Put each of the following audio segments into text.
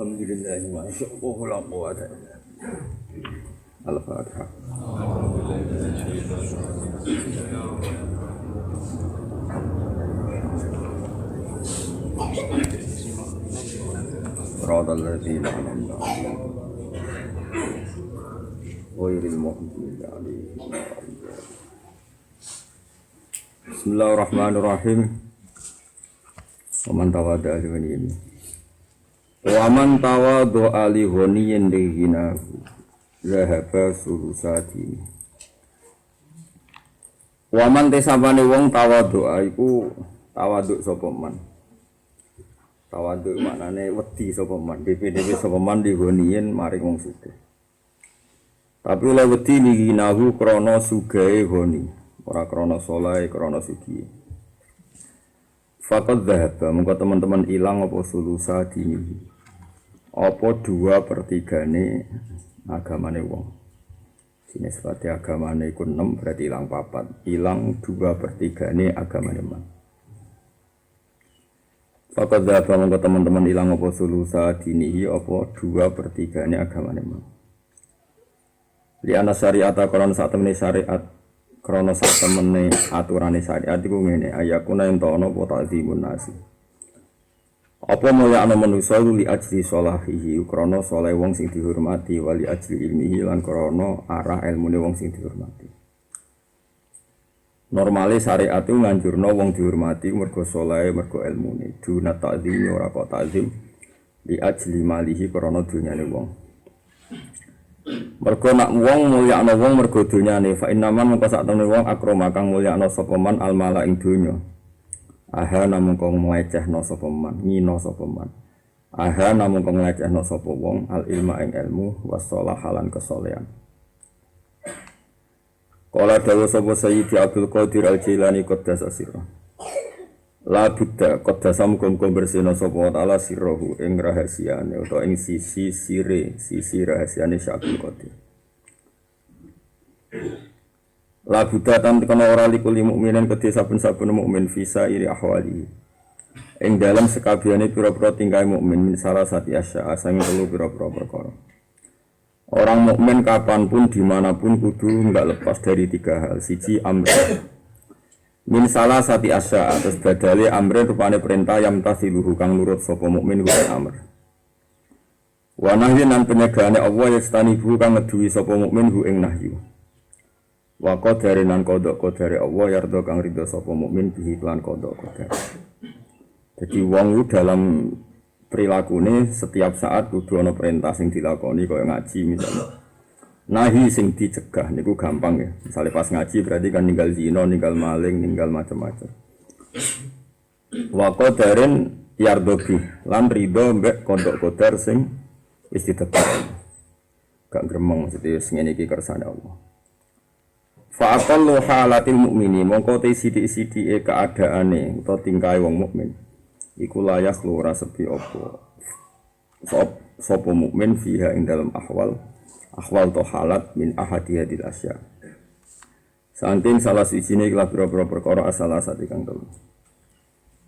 Alhamdulillahi wa syukuruhu la quwwata illa billah. Al-Fatihah. Siratal ladzina an'amta 'alaihim ghairil maghdubi 'alaihim waladdallin. Bismillahirrahmanirrahim. Waman tawadda'a liwani. Waman tawadda'a li ghaniyin dihinahu Zahaba sulusati. Waman tesapane wong tawadhu iku tawadhu sapa man. Tawadhu maknane wedi sapa man, dhewe sapa man digoniyen maring wong sugih. Tapi oleh wedi niki nahu krana sugahe goni, ora krana saleh, krana sugih. Faqad dhahaba mengko teman-teman ilang apa sulusa dini. Apa 2/3 agamane wong. Jenis pati agamane iku 6 berarti ilang 4. Ilang 2/3 agamane man. Faqad dhahaba mengko teman-teman ilang apa sulusa dinihi apa 2/3 agamane man. Li ana syariat krana sak temene syariat krana sak temene aturane syariat iku ngene ayakuna ento ana apa ta'zimun nasi. Apa mulya ana manusa li ajli sholahihi krana saleh wong sing dihormati wali ajli ilmihi lan krana arah ilmune wong sing dihormati. Normale syariat itu nganjurno wong dihormati mergo saleh mergo ilmune. Duna ta'zim ora kok ta'zim li ajli malihi krana dunyane wong. Mergo nak wong mulyakno wong mergo dunyane fa innaman mengko sak temene wong akrama kang mulyakno sapa man almala ing donya. Aha namung kang nglecehno sapa man, ngino sapa man. Aha namung kang nglecehno sapa wong al ilma ing ilmu wasalahalan kesolehan. Kala dawuh sapa Sayyidi Abdul Qadir Al-Jilani qaddasa sirra. La budda qaddasa muga-muga bersihna sapa taala sirruhu ing rahasiane utawa ing sisi rahasiane Abdul Qadir. La budda tan kana ora likuli mukminin kedhe saben-saben mukmin visa iri ahwali. Ing dalam sekabehane pira-pira tingkah mukmin min salah sati asya sange telu pira-pira perkara. Orang mukmin kapanpun dimanapun kudu enggak lepas dari 3 hal. Siji amr. Min salah sati asya atas badale amr rupane perintah yang tasiluhu kang nurut sapa mukmin wa amr. Wa nahyi nan penyegane Allah yastanibu kang ngeduwi sapa mukmin hu ing nahyu. Wa qadari nan qada qadari Allah yarda kang ridho sapa mukmin bihi lan qada qadar. Jadi wong dalam prilakune setiap saat kudu ana perintah sing dilakoni kaya ngaji misalnya. Nahi sing dicegah niku gampang ya. Misale pas ngaji berarti kan ninggal zina, ninggal maling, ninggal macam-macam. Wa qadarin yarda bi lan ridho mbek qada qadar sing wis ditetapkan. Gak gremeng maksudnya sing ngene iki kersane Allah. Fa aqallu halatil mukmini mongko te sithik-sithike keadaane utawa tingkahe wong mukmin iku layak ora sepi apa sapa mukmin fiha ing dalam ahwal to halat min ahadiyadil asya saking salah sijine kelah pira-pira perkara asala sate kang telu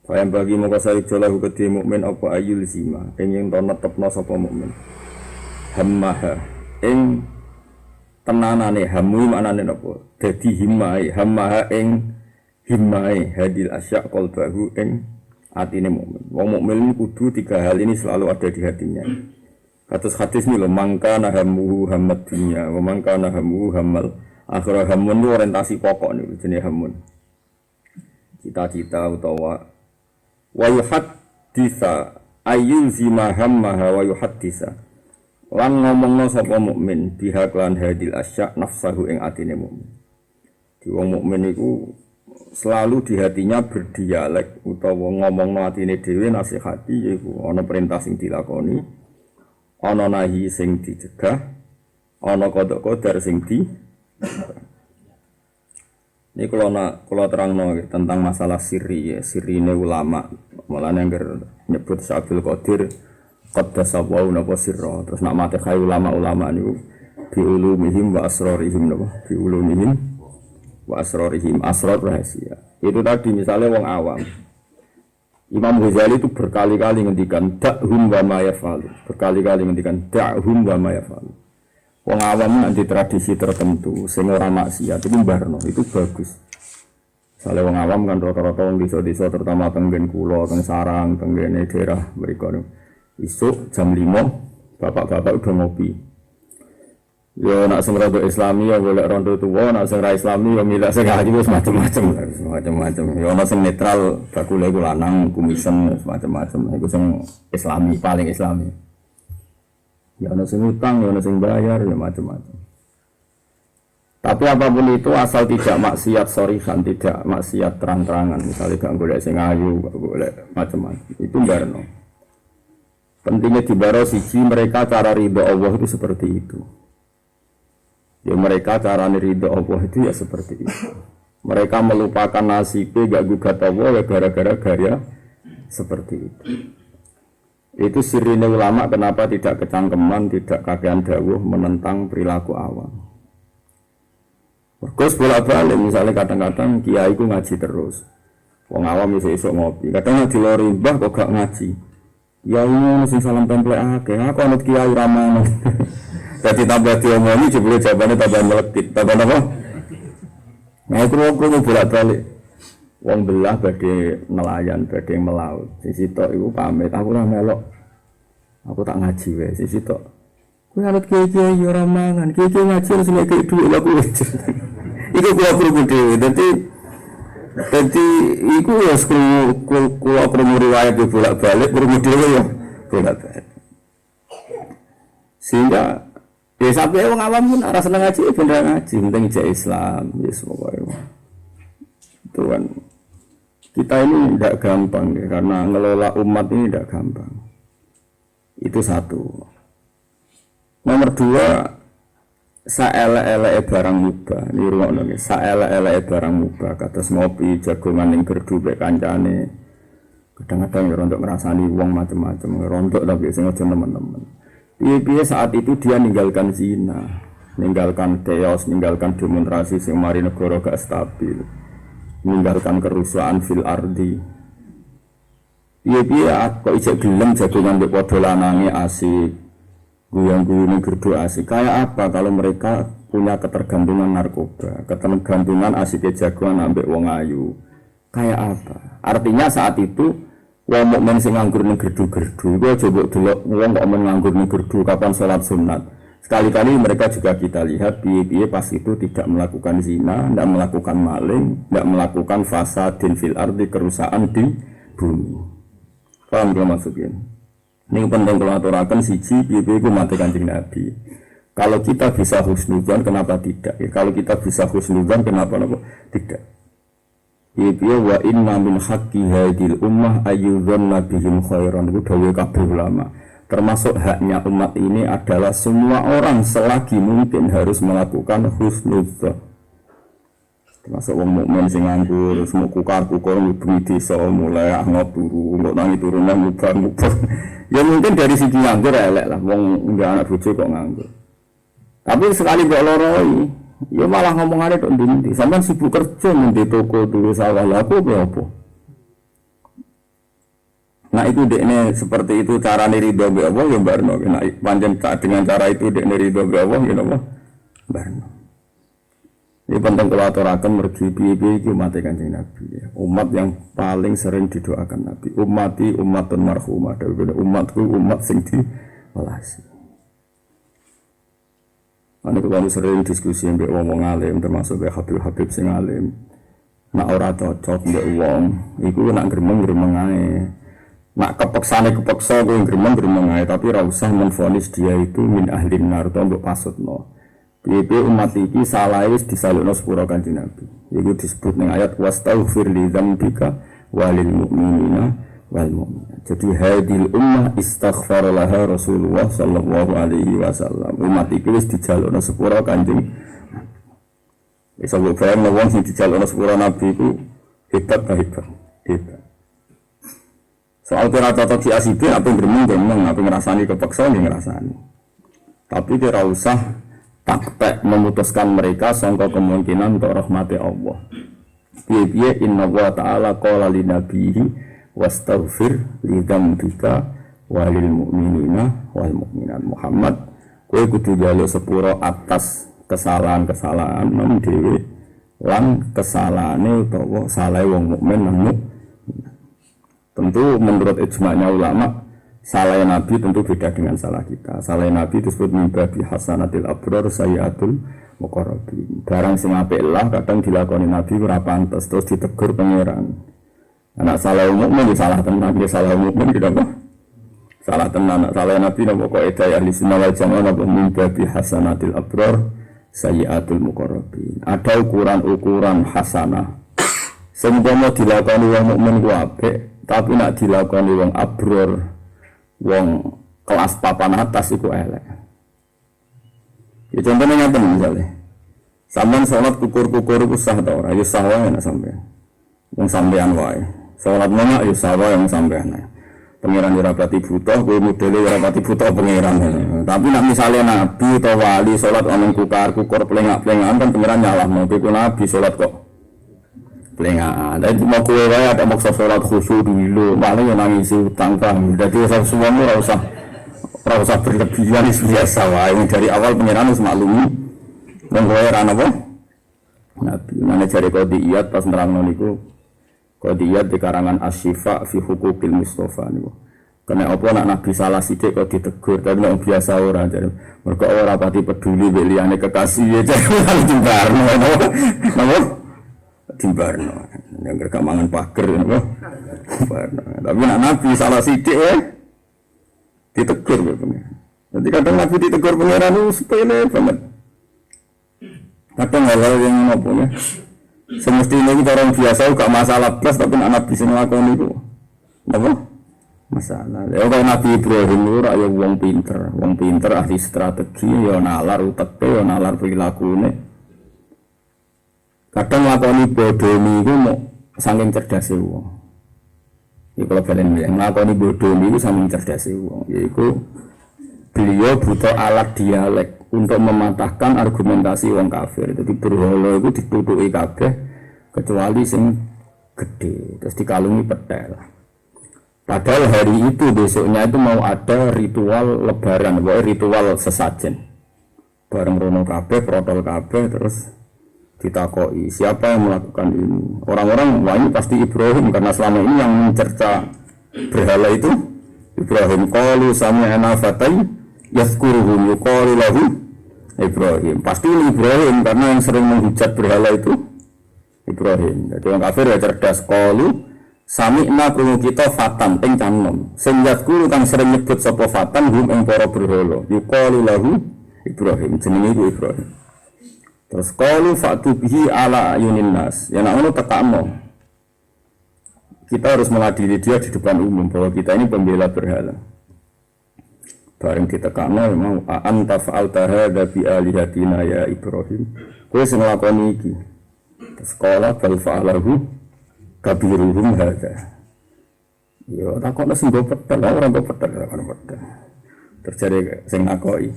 Fayam bagi mongko sari jolahu kedhe mukmin apa ayul zima ing yen to netepno sapa mukmin hammaha ing tenanane hamu manane napa dadi himmae hammaha ing himmae hadil asya qalbahu ing atine mukmin. Wong mukmin kudu 3 hal ini selalu ada di hatinya. Kados hadis ini lho mangka nahamuhu hamad dunya wa mangka nahamuhu hamal akhirah. Hamun itu orientasi pokok niku jenenge hamun. Cita-cita utawa wa yuhaddisa ayyul zima hammaha wa yuhaddisa lan ngomongno sapa mukmin biha lan hadil asya nafsahu ing atine mukmin. Di wong mukmin iku selalu di hatinya berdialek utawa ngomongno atine dhewe nasihati yaiku ana perintah sing dilakoni, ana nahi sing dicegah, ana qada-qadar sing di. Ini kalau terangno tentang masalah sirri ya, sirine ulama. Mulane angger nyebut Abdul Qadir qaddasa wa napa sirra. Terus nak mate kaya ulama-ulama niku biulumihim wa asrarihim napa? Biulumihim wa asrarihim, asrar rahasia. Itu tadi misalnya wong awam. Imam Ghazali itu berkali-kali ngendikan da'hum wa ma yafalu. Berkali-kali ngendikan da'hum wa ma yafalu. Wong awam nanti tradisi tertentu sing ora maksiat itu mbarno, itu bagus. Misalnya wong awam kan rata-rata wong desa-desa terutama tenggen kula, teng sarang, tenggene daerah mriku isuk jam 5 bapak-bapak udah ngopi. Yo nak sing rada Islami ya golek rondo tuwa, nak sing ra Islami ya milih sing aji wis macam-macam. Yo ana sing netral, bakule iku lanang, kumisen macam-macam. Iku sing Islami paling Islami. Ya ana sing utang, ya ana sing bayar, ya macam-macam. Tapi apapun itu asal tidak maksiat sorihan, tidak maksiat terang-terangan, misalnya gak golek sing ayu, gak golek macam-macam. Itu barno. Pentingnya dibaro siji mereka cara ridho Allah itu seperti itu. Ya mereka cara ridho Allah itu ya seperti itu. Mereka melupakan nasibnya gak gugat Allah ya gara-gara gaya seperti itu. Itu sirine ulama kenapa tidak kecangkeman, tidak kakean dawuh menentang perilaku awam. Terus bolak-balik misalnya kadang-kadang kiai ku ngaji terus. Wong awam iso-iso ngopi. Kadang ngaji lori mbah kok gak ngaji. Ya ngono sing salam template akeh. Aku anut kiai ramah. Dadi tambah diomongi jebule jawabane tambah melekit. Tambah apa? Nah itu wong bolak-balik. Wong belah badhe nelayan, badhe melaut. Sisi tok iku pamit aku ora melok. Aku tak ngaji wae sisi tok. Kowe anut kiai ya ora mangan. Kiai ngaji harus nek dhuwit lho kuwi. Iku kula krungu dhewe. Dadi iku ya kula krungu riwayat bolak-balik krungu dhewe ya bolak-balik. Sehingga ya sampai wong awam pun ora seneng ngaji bener ngaji, penting ijazah Islam, wis pokoke. Itu kan kita ini tidak gampang ya, karena ngelola umat ini tidak gampang. Itu satu. Nomor dua, saelek-eleke barang mubah. Ini rungokno nggih, saelek-eleke barang mubah kados ngopi jagongan ning gerdu mek kancane. Kadang-kadang ya rontok ngrasani wong macam-macam, rontok tapi sing aja teman-teman. Piye-piye saat itu dia ninggalkan zina, ninggalkan chaos, ninggalkan demonstrasi sing mari negara gak stabil, meninggalkan kerusuhan fil ardi. Piye-piye kok isih gelem jagongan mbek padha lanange asik, guyang-guyang gerdu asik. Kayak apa kalau mereka punya ketergantungan narkoba, ketergantungan asiknya jagongan ambek wong ayu? Kayak apa? Artinya saat itu wong mukmin sing nganggur ning gerdu-gerdu, iku aja mbok delok wong kok men nganggur ning gerdu kapan salat sunat. Sekali-kali mereka juga kita lihat piye-piye pas itu tidak melakukan zina, tidak melakukan maling, tidak melakukan fasadin fil ardi, kerusakan di bumi. Paham kalau maksudnya? Ini penting kalau aturakan siji piye-piye ku mati Kanjeng Nabi. Kalau kita bisa husnudzon kenapa tidak? Ya, kalau kita bisa husnudzon kenapa tidak? Piye-piye wa inna min haqqi hadil ummah ayyudzanna bihim khairan, itu dawuh kabeh ulama. Termasuk haknya umat ini adalah semua orang selagi mungkin harus melakukan husnudzon. Termasuk wong mukmin sing nganggur, semua kukar-kukar ngubengi desa mulai angot turu, kok nangi turun nang mubah-mubah. Ya mungkin dari segi nganggur elek lah, wong enggak anak bojo kok nganggur. Tapi sekali kok loroi, ya malah ngomongane tok ndi-ndi. Sampeyan sibuk kerja nang toko dulu sawah lha apa? Nah itu dekne seperti itu cara ridho be Allah ya barno. Nah pancen dengan cara itu dekne ridho be Allah ya napa? Barno. Ini penting kalau aturaken mergi piye-piye iki umat Kanjeng Nabi ya. Umat yang paling sering didoakan Nabi. Ummati ummatun marhumah. Umatku umat sing diwelasi. Ane kalau sering diskusi mbek wong alim termasuk mbek Habib sing alim. Nak ora cocok mbek wong, iku nak gremeng-gremeng ae. Nak kepeksa kuwi gremeng-gremeng ae, tapi ora usah menvonis dia itu min ahli neraka mbok pasutno. Piye umat iki salah wis disalukno sepura Kanjeng Nabi. Iku disebut ning ayat wastaghfir li dzambika walil mu'minina wal mu'minat. Jadi hadil ummah istaghfar laha Rasulullah sallallahu alaihi wasallam. Umat iki wis dijalukno sepura Kanjeng. Wis mbok bayangno wong sing dijalukno sepura Nabi iku hebat. Soal kira cocok si asibin apa gremeng, apa ngerasani kepeksa ya ngerasani. Tapi kira usah taktek memutuskan mereka sangka kemungkinan untuk rahmati Allah. Piye inna wa ta'ala qala li nabiyhi wastaghfir li dzambika walil mu'minina wal mu'minat. Muhammad kowe kudu njaluk sepuro atas kesalahan-kesalahan nang dhewe lan kesalahane utawa salahe wong mukmin nang. Tentu menurut ijma'nya ulama salah Nabi tentu beda dengan salah kita. Salah Nabi disebut mimbabi hasanatil abrar sayyatul muqarrabin. Barang sing apik lah kadang dilakoni Nabi ora pantes terus ditegur pangeran. Anak salah mukmin salah tenan, dia salah mukmin tidak apa? Salah tenan, salah Nabi napa kok edaya ahli sunnah wal jamaah napa min babi hasanatil abrar sayyiatul muqarrabin. Ada ukuran-ukuran hasanah. Sing umpama dilakoni wong mukmin ku apik, tapi nek dilakoni wong abrar, wong kelas papan atas iku elek. Ya contohnya ngeten misalnya. Sampeyan salat kukur-kukur iku sah ta ora? Ya sah wae nek sampeyan. Wong sampeyan wae. Salat menak ya sah wae wong sampeyan. Pengiran dirapati butuh, gue modele dirapati butuh pengiran. Tapi nak misalnya nabi atau wali sholat omong kukur pelengak-pelengakan kan pengiran nyalah mau pikir nabi sholat kok pelengakan. Dan cuma kue raya ada maksa sholat khusyuk dulu, malah yang nangis utang kan. Jadi semua mu rasa berlebihan biasa wah. Ini dari awal pengiran harus maklumi. Dan kue rana apa? Nabi mana cari kodiyat pas nerang noniku. Kodiyat di karangan Asy-Syifa fi Hukukil Mustafa niku. Kena apa nak Nabi salah sithik kok ditegur, tapi nek biasa ora jare. Mergo ora pati peduli mbek liyane kekasih ya jare timbarno. Napa? Timbarno. Yang gak mangan pager napa? Timbarno. Tapi nak Nabi salah sithik ya ditegur kok. Jadi kadang Nabi ditegur pangeran itu sepele banget. Kadang hal-hal yang apa ya? Semestinya kita orang biasa gak masalah plus tapi anak bisa ngelakuin itu apa? Masalah ya kalau Nabi Ibrahim itu ya wong pinter ahli strategi ya nalar uteknya ya nalar perilakunya kadang ngelakuin bodoh itu mau saking cerdasnya wong ya kalau kalian bilang ngelakuin bodoh itu saking cerdasnya wong yaitu beliau butuh alat dialek untuk mematahkan argumentasi wong kafir. Jadi berhala itu ditutuki kabeh kecuali sing gede terus dikalungi petel. Padahal hari itu besoknya itu mau ada ritual lebaran, ritual sesajen. Bareng rono kabeh, protol kabeh terus ditakoi siapa yang melakukan ini. Orang-orang wah ini pasti Ibrahim karena selama ini yang mencerca berhala itu Ibrahim. Qalu sami'na fatai yazkuruhum yuqalu lahu Ibrahim. Pasti ini Ibrahim karena yang sering menghujat berhala itu Ibrahim. Jadi orang kafir ya cerdas. Qalu sami'na krungu kita fatan ing canom. Sing yazkuru kang sering nyebut sapa fatan hum ing para berhala. Yuqalu lahu Ibrahim. Jenenge iku Ibrahim. Terus qalu fa'tu bihi ala ayunin nas. Ya nek ngono tekakno. Kita harus meladili dia di depan umum bahwa kita ini pembela berhala. Bareng ditekakno mau anta fa'alta hadza bi alihatina ya Ibrahim. Kowe sing nglakoni iki. Sekolah bal fa'alahu kabiruhum hadza. Yo takokno sing go petel ora go petel kan petel. Terjadi sing ngakoki.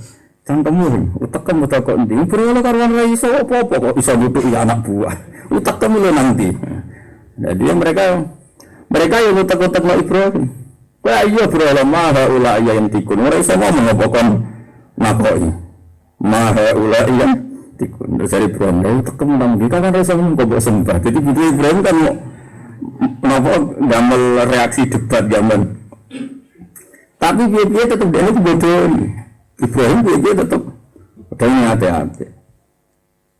Cangkemmu utekem utak kok ndi? Berhala karuan ra iso apa-apa kok iso nutuki anak buah. Utekem lho nanti. Jadi mereka yang utek-utek Ibrahim. Wah iya berhala maha ula yang tikun. Ora iso ngomong apa kon nakoki. Maha ula yang tikun. Dari Ibrahim tekem nang kita kan iso ngomong kok sembah. Jadi gitu Ibrahim kan napa gamel reaksi debat zaman. Tapi dia tetap dia itu bodoh. Ibrahim dia tetap hati-hati.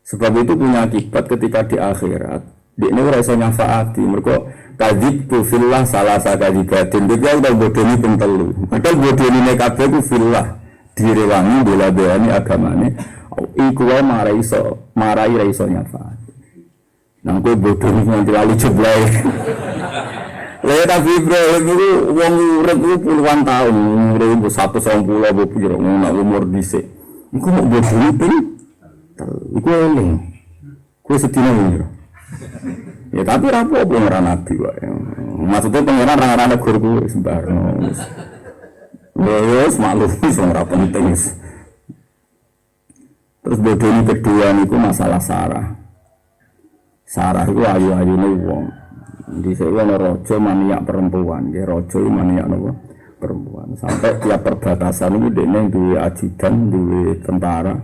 Sebab itu punya akibat ketika di akhirat. Dia ini ora iso nyafaati. Mergo kadib tu fillah salah sakadibatin. Dia udah bodoh ni pun telu. Padahal bodoh ni kabeh ku fillah direwangi bela-belani agamane. Iku wae marai ra iso nyafaati. Nang kowe bodoh ni nganti lali jeblay. Lha tapi Ibrahim itu wong urip itu puluhan tahun, urip 120 apa piro ngono umur dhisik. Iku mau bodoh ni pun iku eling. Kowe sedina ngono. Ya tapi rapo pengeran nabi wae. Maksudnya pengeran orang-orang negur kuwi sembarno. Wes maklum wis ora penting. Terus bodoh ini kedua niku masalah Sarah. Sarah itu ayu-ayune wong. Di sana raja maniak perempuan, dia raja maniak napa perempuan. Sampai tiap perbatasan itu dene duwe ajudan, duwe tentara.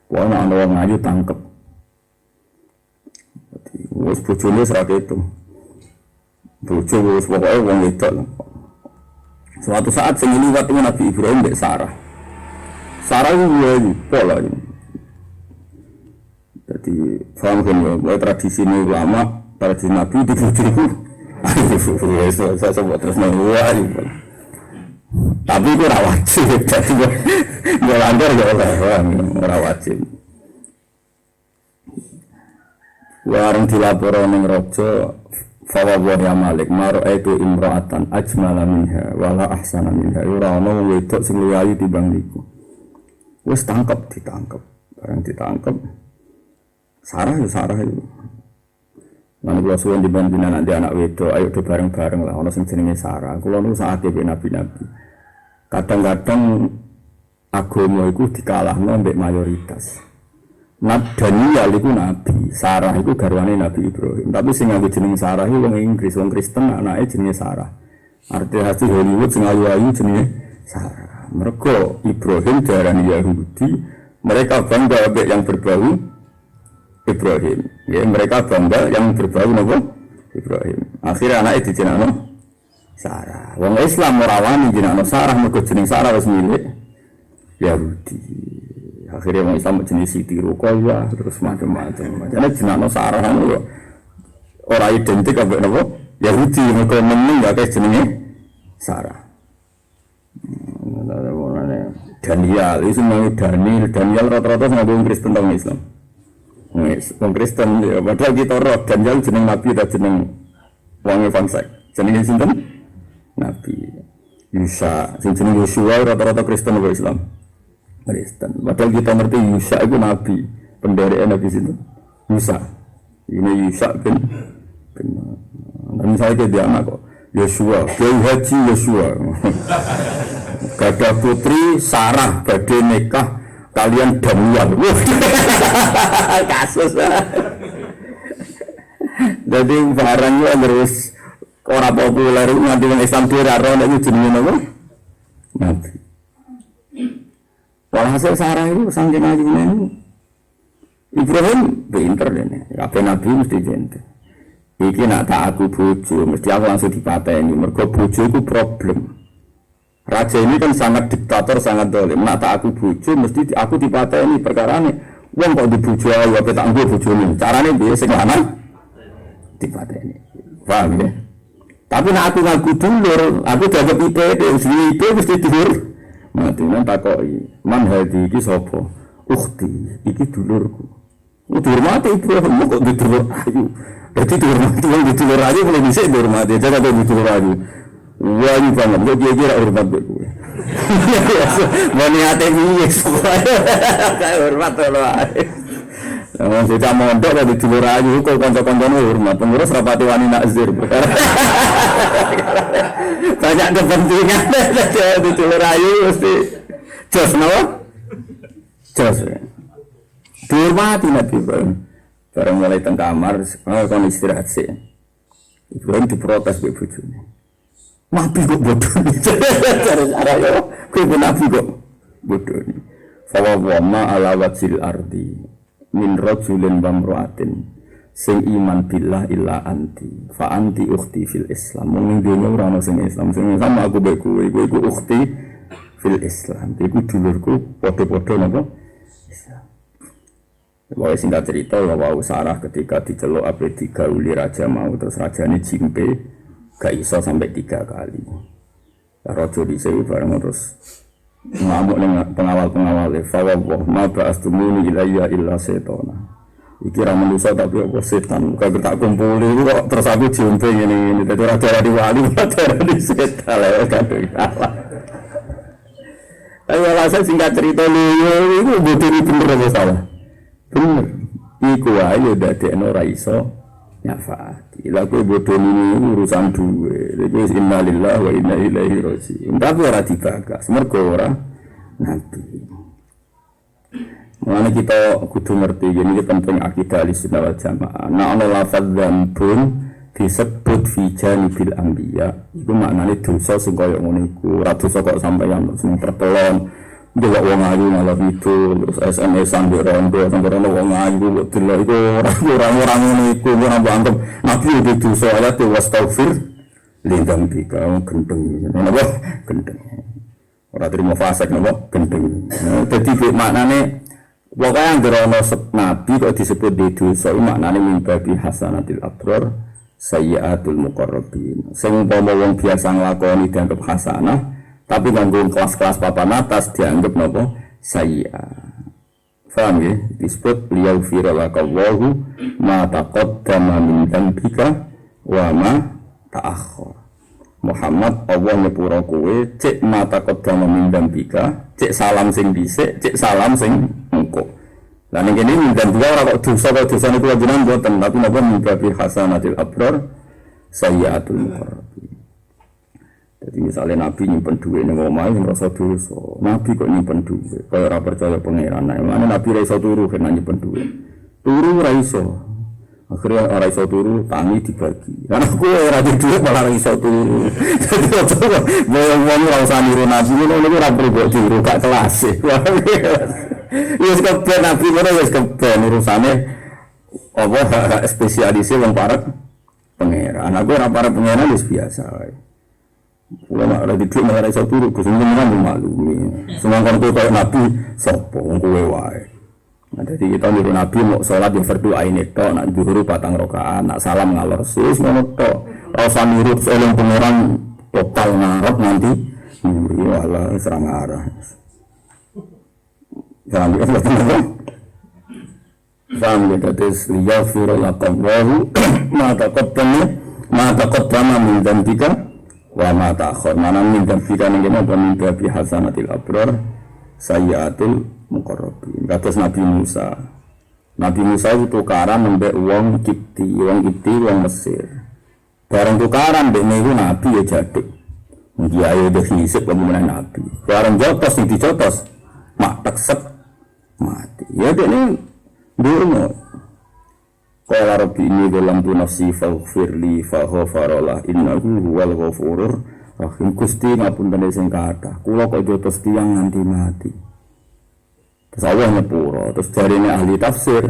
Pokoke ana wong ayu tangkep. Wes bojone serake itu. Bojo wis pokoke wong wedok. Suatu saat sing liwat Nabi Ibrahim mbek Sarah. Sarah itu pola ini. Jadi paham kan ya, tradisi ini ulama, tradisi Nabi di bojoku. Saya sebut terus nang Tapi itu ora wajib. Dadi gue langgar ya ora wajib. Warung dilaporo ning raja fawa ya Malik maro itu imra'atan ajmala minha wala ahsana minha ora ono wedok sing luwih ayu timbang niku. Wis ditangkep. Barang ditangkep Sarah itu. Lan kula suwun dibanding anak wedok ayo do bareng-bareng lah ono sing jenenge Sarah. Kula nu saate nabi-nabi. Kadang-kadang agama iku dikalahno mbek mayoritas. Daniel itu nabi, Sarah itu garwane Nabi Ibrahim. Tapi sing nganggo jeneng Sarah itu wong Inggris, wong Kristen anake jenenge Sarah. Artinya hasil Hollywood sing ayu-ayu jenenge Sarah. Mergo Ibrahim diarani Yahudi, mereka bangga ambek yang berbau Ibrahim. Ya, mereka bangga yang berbau napa? Ibrahim. Akhirnya anake dijenengno Sarah. Wong Islam ora wani jenengno Sarah mergo jeneng Sarah wis milik Yahudi. Akhirnya orang Islam jenis Siti Ruqayyah terus macam-macam. Jadi jenazah Sarah itu orang identik apa napa? Yahudi mereka meneng ya kayak jenenge Sarah. Daniel itu mau Daniel rata-rata sama orang Kristen atau Islam. Orang Kristen ya. Padahal kita roh Daniel jeneng Nabi dan jeneng wong Evangelist. Jenenge sinten? Nabi. Yusha, jeneng Yosua rata-rata Kristen atau Islam. Kristen. Padahal kita ngerti Yusa itu nabi, pendirian nabi situ. Yusa. Ini Yusa bin. Misalnya dia anak kok. Yosua, Kiai Haji Yosua. Gada putri Sarah badhe nikah kalian Daniel. Kasus. Jadi barangnya terus orang populer nanti yang Islam diraro nek jenenge napa? Nabi. Walhasil Sarah itu saking ayunya ini Ibrahim pinter deh, apa Nabi mesti jentel. Iki nak tak aku bojo, mesti aku langsung dipateni. Mergo bojo itu problem. Raja ini kan sangat diktator, sangat dolim. Nak tak aku bojo, mesti aku dipateni perkara ini. Wong kok dibojo ayo, apa tak nggo bojone. Carane piye sing lanang dipateni. Paham ya? Tapi nak aku ngaku dulur, aku dapat IP mesti dulur. Mati nang takoki, "Man hadi iki sapa?" "Ukhti, iki dulurku." Dihormati Ibrahim kok dulur ayu. Dadi dihormati wong dulur ayu boleh dhisik dihormati, jaga kok dulur ayu. Wah, iki banget kok dia hormat kowe. Moni ate piye soalnya. Kayak hormat lho ae. Wong sudah mondok dadi dulur ayu kok kanca-kancane hormat. Pengurus rapati wani nakzir. Banyak kepentingan di dulur ayu mesti jos napa? Jos. Dihormati Nabi Ibrahim. Bareng mulai teng kamar, kon istirahat sih. Ibrahim diprotes mbek bojone. Nabi kok bodoh. Cara yo kuwi Nabi kok bodoh. Fa wa ala wajil ardi min rajulin wa imra'atin sing iman billah illa anti fa anti ukhti fil Islam. Mung dene ora ono sing Islam. Sing sama aku mbek kowe, kowe iku ukhti fil Islam. Iku dulurku padha-padha napa? Islam. Wae singkat cerita bahwa Sarah ketika diceluk ape digauli raja mau terus rajane jimpe gak iso sampai 3 kali. Raja dhisik bareng terus ngamuk ning pengawal-pengawal fa wa ma ba'astumuni ilayya illa setona. Iki ra manusa tapi apa setan. Kok tak kumpuli kok terus aku jimpe ngene-ngene dadi ora darani wali, ora darani setan lha kadhe salah. Ayo alasan singkat cerita lho iku boten bener apa salah. Bener, iku ayo dadekno ra iso nyafaati. Lha kowe bodoni urusan duwe. Lha innalillahi wa inna ilaihi raji'un. Tapi ora dibagas, mergo ora nabi. Mulane kita kudu ngerti ini penting akidah Ahlussunnah wal Jamaah. Nek ana lafaz dzambun disebut fi janibil anbiya, iku maknane dosa sing kaya ngono iku. Ora dosa kok sampeyan sing tertelon. Delok wong ayu malah itu terus SMS-an di rondo sampeyan wong ayu delok iku ora ngono iku ora anggap nabi itu dosa ayat wastaghfir lindang bika gendeng napa gendeng ora terima fasik napa gendeng. Dadi maknane pokoke anggere ana nabi kok disebut di dosa iku maknane mimbabi hasanatil abrar sayyiatul muqarrabin. Sing umpama wong biasa nglakoni dianggap hasanah Tapi nganggo kelas-kelas papan atas dianggap napa sayyi'ah. Faham ya? Disebut liyaghfira lakallahu ma taqaddama min dzambika wa ma ta'akhkhar. Muhammad Allah nyepuro kowe cek ma taqaddama min dzambika, cek salam sing dhisik, cek salam sing engko. Lah ning kene min dzambika ora kok dosa niku jenengan mboten, tapi napa min babi hasanatil abrar sayyi'atul muqarrabin. Jadi misalnya Nabi nyimpen duit ning omahe sing rasa dosa. Nabi kok nyimpen duit, kaya ora percaya pangeran. Nah, mana Nabi ra iso turu kena nyimpen duit. Turu ora iso. Akhirnya ora iso turu, tangi dibagi. Karena kowe ora di duit malah ora iso turu. Jadi coba wong ora usah niru Nabi ngono ora perlu kok turu gak kelas. Wis keben Nabi ngono wis keben urusane apa hak spesialise wong parek pangeran. Aku ora parek pangeran wis biasa wae. Ulama ada di duit malah iso turu, kesenengan kan maklumi. Semangkon kowe kaya Nabi sapa wong kowe wae. Nah, jadi kita niru Nabi mau sholat yang fardu ain itu, nak zuhur patang rakaat, nak salam ngalor sus ngono tok. Rasa niru eling pangeran total ngarep nanti. Walah serang arah. Jangan lupa teman-teman. Sambil terus liyaghfira lakallahu ma taqaddama min dzambika wa ma ta'akhkhar. Mana min dzambika ning kene apa min babi hasanatil abrar sayyi'atul muqarrabin. Kados Nabi Musa. Nabi Musa itu tukaran mbek wong Kipti, wong Mesir. Bareng tukaran mbek niku Nabi ya jaduk. Dia ayo dehisik pemimpinan Nabi. Bareng jotos sing dijotos mak teksek mati. Ya dekne ndonga. Qala rabbi inni dzalamtu nafsi faghfirli faghfaralah innahu huwal ghafurur rahim. Gusti ngapunten sing kathah. Kula kok jotos tiyang nganti mati. Terus Allah nyepuro. Terus jarine ahli tafsir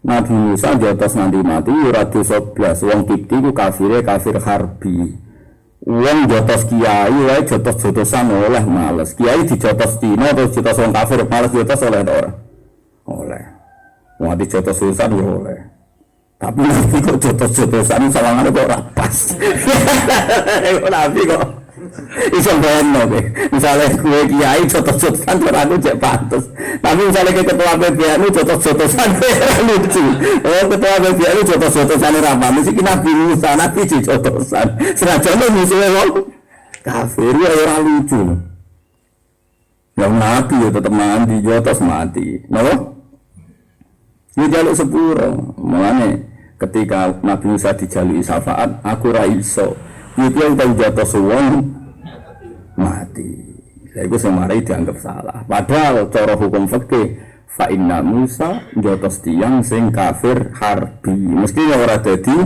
Nabi Musa jotos nganti mati ora dosa blas. Wong Kipti ku kafire kafir harbi. Wong jotos kiai wae jotos-jotosan oleh males. Kiai dijotos dina terus jotos wong kafir males jotos oleh ta ora? Oleh. Wong dijotos urusan ya oleh. Tapi Nabi kok jotos-jotosan sawangane kok ora pas. Nabi kok iso ngono kowe. Misale kowe kiai jotos-jotosan ora aku cek pantes. Tapi misale ke ketua PBN jotos-jotosan lucu. Oh ketua PBN jotos-jotosan ora pantes iki Nabi Musa Nabi jotosan. Senajan musuhe wong kafir ya ora lucu. Yang Nabi ya tetep mati jotos mati. Napa? Ini jaluk sepuro, makanya ketika Nabi Musa dijalui syafaat, aku ra iso. Itu yang tahu jatuh suwon mati. Lah iku semarai dianggap salah. Padahal cara hukum fikih fa inna Musa jotos tiyang sing kafir harbi. Mesti ora dadi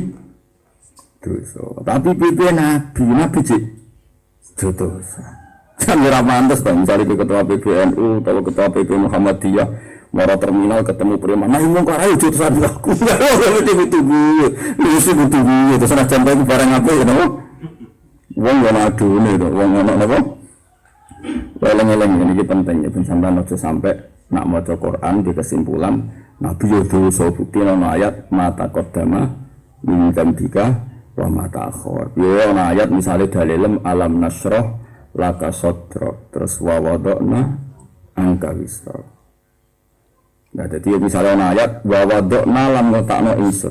dosa. Tapi piye Nabi cek jotos. Kan ora pantes to misale ketua PBNU atau ketua PP Muhammadiyah mara terminal ketemu preman, nah ngomong kok ayo jotosan aku. Tunggu. Lusu tunggu. Terus ana jam barang apa ya napa? Wong yo adune to, wong ono napa? Eleng-eleng iki penting ya ben sampean aja sampai nak maca Quran di kesimpulan Nabi yo dosa bukti ana ayat mata qaddama min dzambika wa mata akhir. Yo ana ayat misale dalilem alam nasrah laka sadrak terus wa wada'na angka wisra. Nah, jadi misalnya ayat wa wada'na lam notakno insun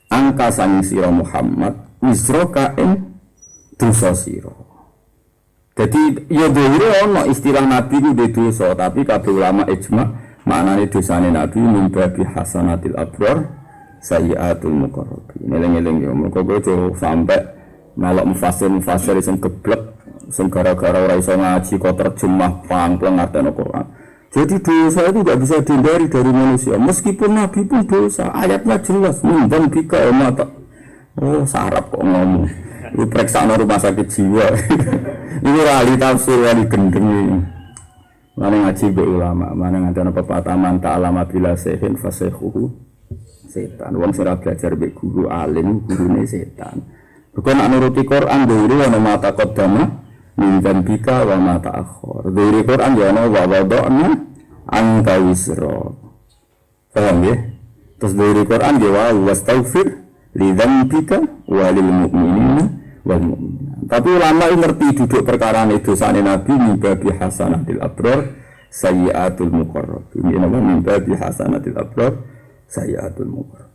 angka sang sira Muhammad wisra kain dosa sira. Jadi ya dhewe ana istilah Nabi ku de dosa, tapi kabeh ulama ijma maknane dosane Nabi min babi hasanatil abrar sayyi'atul muqarrabin. Eling-eling yo mengko kowe sampai melok mufasir sing geblek sing gara-gara ora iso ngaji kok terjemah pang-pang ngartene Quran. Jadi dosa itu tidak bisa dihindari dari manusia. Meskipun Nabi pun dosa, ayatnya jelas. Dan bika mata. Oh, sarap kok ngomong. Ini periksa rumah sakit jiwa. Ini ahli tafsir, ahli gendeng ini. Mana ngaji be ulama, mana ngajana pepatah manta alama bila sehin fasehuhu setan. Wong sira belajar be guru alim, gurune setan. Bukan nuruti Quran dhewe ana mata qaddama min dzambika wa ma ta'akhkhar. Dari Quran ya ana wa wada'na angka wisra. Paham ya? Terus dari Quran ya wa wastaghfir li dzambika wa lil mu'minina wal mu'minat. Tapi ulama ngerti duduk perkara ini dosane Nabi mimbabi hasanatil abrar sayyiatul muqarrab. Ini nama mimbabi hasanatil abrar sayyiatul muqarrab.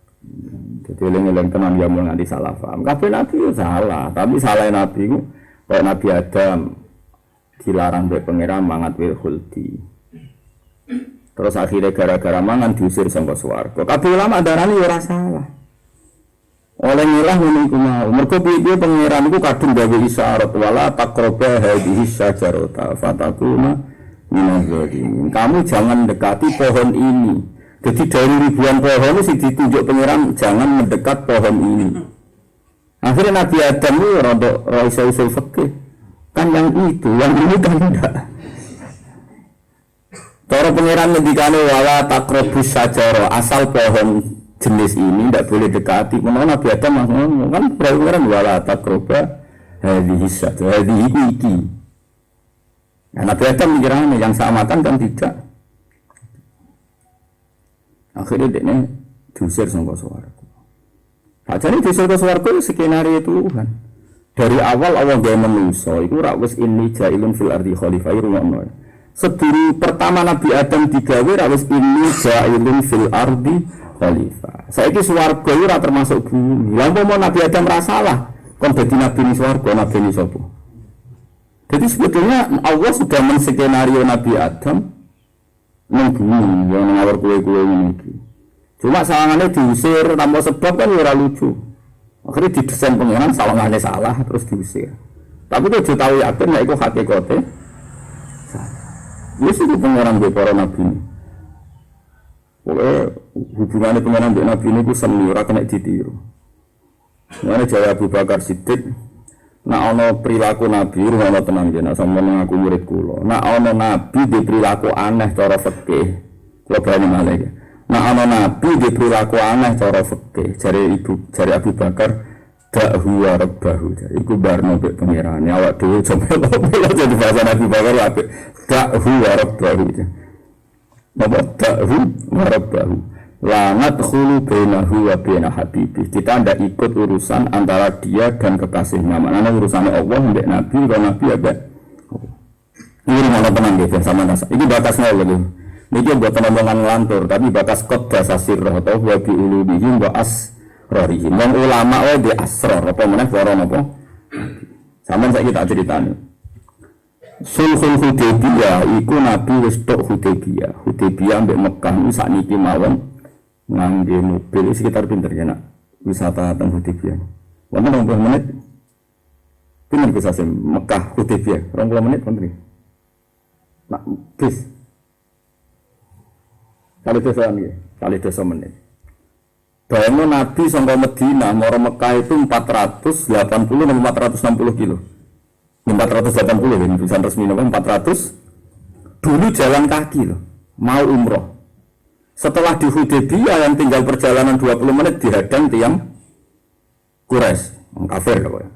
Jadi eling-eling tenan ya mau nganti salah paham. Kabeh Nabi yo salah, tapi salah Nabi ku kaya Nabi Adam dilarang mbek pangeran mangan wil khuldi. Terus akhirnya gara-gara mangan diusir saka swarga. Kabeh ulama darani ora salah. Oleh ngilah ngene iku mau. Mergo piye pangeran iku kadung gawe isyarat wala taqraba hadhihi syajarata fatakuna minaz zalimin. Kamu jangan dekati pohon ini. Jadi dari ribuan pohon itu ditunjuk pangeran jangan mendekat pohon ini. Akhirnya Nabi Adam itu rodok iso-iso fikih. Kan yang itu, yang ini kan tidak. Cara pangeran ngendikane wala taqrabus syajara asal pohon jenis ini tidak boleh dekati. Menawa Nabi Adam ngomong kan pangeran wala taqraba hadhihi syajara hadhihi iki. Nah, Nabi Adam mikirane yang sama kan tidak. Akhirnya dia diusir sama swarga. Jadi diusir ke swarga itu skenario Tuhan. Dari awal gaya manusia itu rakus ini jailun fil ardi khalifah rumah. Sediri pertama Nabi Adam digawe rakus ini jailun fil ardi khalifah. Saiki swarga itu termasuk bumi. Lalu mau Nabi Adam rasalah. Kon dadi nabi ni swarga, nabi ni sapa? Jadi sebetulnya Allah sudah menskenario Nabi Adam nang bumi yang ngawur kue-kue ini. Cuma sawangannya diusir tanpa sebab kan ora lucu. Akhirnya didesain pengiran sawangannya salah terus diusir. Tapi itu tahu yakin nek iku hakikate. Wis itu pengiran be para nabi. Pokoke hubungannya pengiran be nabi niku semi ora kena ditiru. Mana Jaya Abu Bakar Siddiq nak ono perilaku nabi ana tenan jeneng sama ngaku murid kula. Nak ono nabi di perilaku aneh cara fikih. Kula berani malih. Nak ono nabi di perilaku aneh cara fikih. Jare Abu Bakar dakhu wa rabbahu. Iku barno mbek pangerane awak dhewe coba jadi bahasa Abu Bakar apik. Dakhu wa rabbahu. Napa dakhu wa rabbahu. La nadkhulu bainahu wa baina habibi. Kita tidak ikut urusan antara dia dan kekasihnya. Maknanya urusannya Allah mbek Nabi, kalau Nabi ada. Ini mana tenang gitu sama nasa. Ini batasnya lagi. Ini buat omongan ngelantur, tapi batas qad dasasir atau wa bi ulubihim wa asrarihim. Wong ulama wae di asrar apa meneh foron apa. Sampeyan saiki tak critani. Sulhul Hudaybiyah iku Nabi wis tok Hudaybiyah. Hudaybiyah mbek Mekah iki sakniki mawon ngangge mobil sekitar pinter ya nak wisata teng Hudaybiyah. Wonten 20 menit. Pinten bisa sing Mekah Hudaybiyah 20 menit wonten. Nak bis. Kali desa menit. Bayangno Nabi sampai Madinah maro Mekah itu 480 dan 460 kilo. 480 ini tulisan resmi 400. Dulu jalan kaki loh, mau umroh. Setelah di Hudaybiyah yang tinggal perjalanan 20 menit dihadang tiang Quraisy, kafir loh.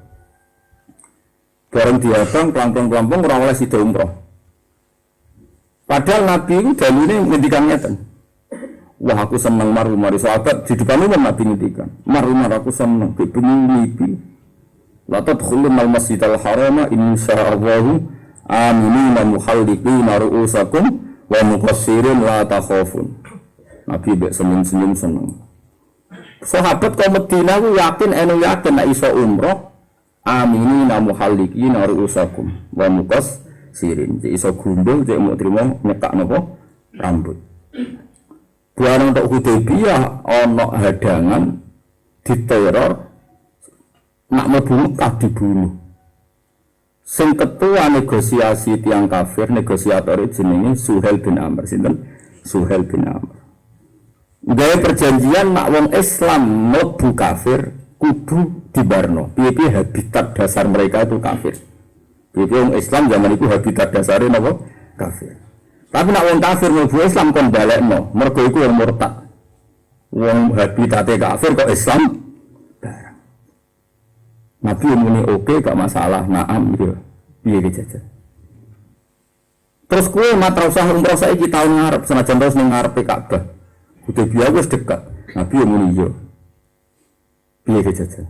Bareng dihadang pelampung ora oleh sida umroh. Padahal Nabi itu dalile ngendikan ngeten. Wah aku seneng mari sahabat di depan umum Nabi ngendikan. Mari aku seneng mimpi. La tadkhulun al-masjidal harama insyaallahu aminina muhalliqina ru'usakum wa muqassirin la takhafun. Nabi mbek senyum-senyum seneng. Sahabat kok Madinah ku yakin nek iso umroh aminina muhalliqina ru'usakum wa muqassirin. Cek iso gundul cek mau trimo nyekak napa rambut. Barang untuk Hudaybiyah ana hadangan diteror nak mlebu Mekah dibunuh. Sing ketua negosiasi tiang kafir negosiator jenenge Suhail bin Amr. Sinten? Suhail bin Amr. Gawe perjanjian nak wong Islam mlebu kafir kudu dibarno. Piye-piye habitat dasar mereka itu kafir. Piye-piye wong Islam zaman itu habitat dasare napa? Kafir. Tapi nak wong kafir mlebu Islam kon balekno, mergo iku wong murtad. Wong habitate kafir kok Islam barang. Nabi muni oke gak masalah, naam gitu. Piye dijajal. Terus kowe matra usah umroh saiki taun ngarep senajan terus ning ngarepe Ka'bah. Hudaybiyah wis dekat. Nabi muni yo. Piye dijajal.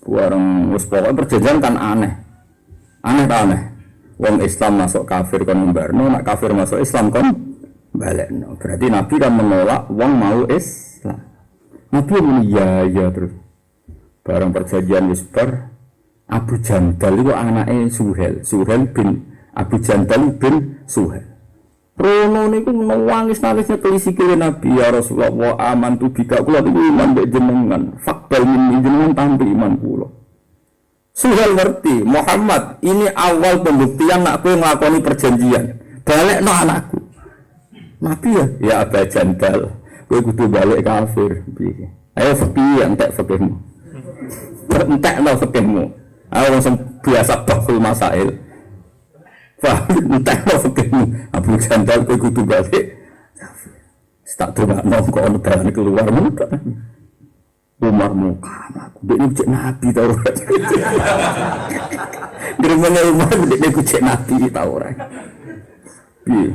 Bareng wis pokoke perjanjian kan aneh. Aneh ta aneh. Wong Islam masuk kafir kon mbarno, nak kafir masuk Islam kon balekno. Berarti Nabi kan menolak wong mau Islam. Nabi muni ya terus. Bareng perjanjian wis bar Abu Jandal itu anake Suhail bin Abu Jandal bin Suhail. Rono niku nangis telisike Nabi ya Rasulullah aman tu bika kula niku iman mbek jenengan fakbal min jenengan tampi iman kula. Suhail ngerti Muhammad ini awal pembuktian nak kowe nglakoni perjanjian balekno anakku. Nabi ya Abu Jandal kowe kudu balik kafir piye. Ayo piye entek fikihmu. Entekno fikihmu. Ayo langsung biasa bakul masail. Wah, entah apa fikirmu. Abu Jandal kowe kudu balik. Tak dongakno kok ono barang keluar muka. Umar muka aku dekne cek nabi ta ora. Gimana Umar dekne ku cek nabi ta ora. Piye?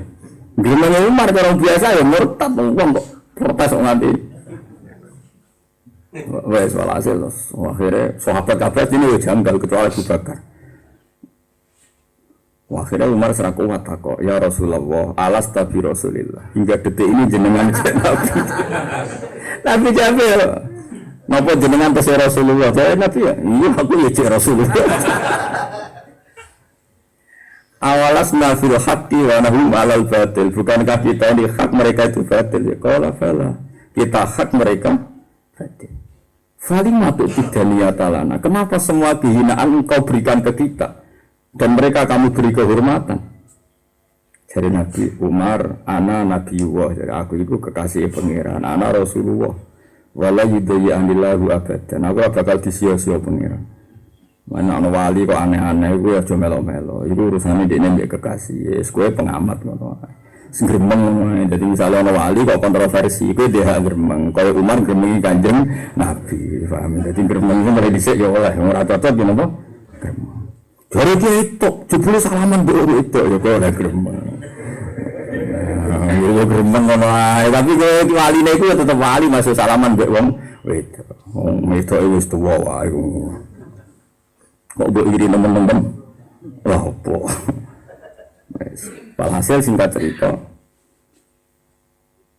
Gimana Umar orang biasa ya murtad wong kok protes kok nganti. Wes walhasil akhirnya sahabat kabeh ini ya janggal kecuali Abu Bakar. Akhirnya Umar serak kuat kok, ya Rasulullah, alas tabi Rasulillah. Hingga detik ini jenengan cek Nabi. Tapi jawab, napa jenengan tesih Rasulullah? Saya Nabi ya, iya aku ya cek Rasulullah. Awalas nafil haqqi wa nahum alal batil. Bukankah kita ini hak mereka itu batil? Ya qala fala. Kita hak mereka batil. Falimah tu'tidaniya talana. Kenapa semua kehinaan engkau berikan ke kita? Dan mereka kamu beri kehormatan. Jadi Nabi Umar, ana Nabiullah, jadi aku itu kekasih pangeran, ana Rasulullah. Wala yudhi'anillahu abadan. Aku bakal disia-sia pangeran. Mana ana wali kok aneh-aneh, gue aja melo-melo. Itu urusannya dia nembek kekasih. Yes, gue pengamat ngono. Sing gremeng. Jadi misalnya ana wali kok kontroversi, gue dia gremeng. Kalau Umar gremeng Kanjeng Nabi, paham? Jadi gremeng itu mulai dhisik ya oleh ora cocok ya napa? Gremeng. Jare itu, jebule salaman mbok itu ya kok ora gremeng. Ya gremeng ngono ae, tapi kowe waline iku tetep wali masuk salaman mbek wong wedok. Wong wedok wis tuwa wae. Kok mbok iri nemen-nemen. Lah opo. Wes, walhasil singkat cerita.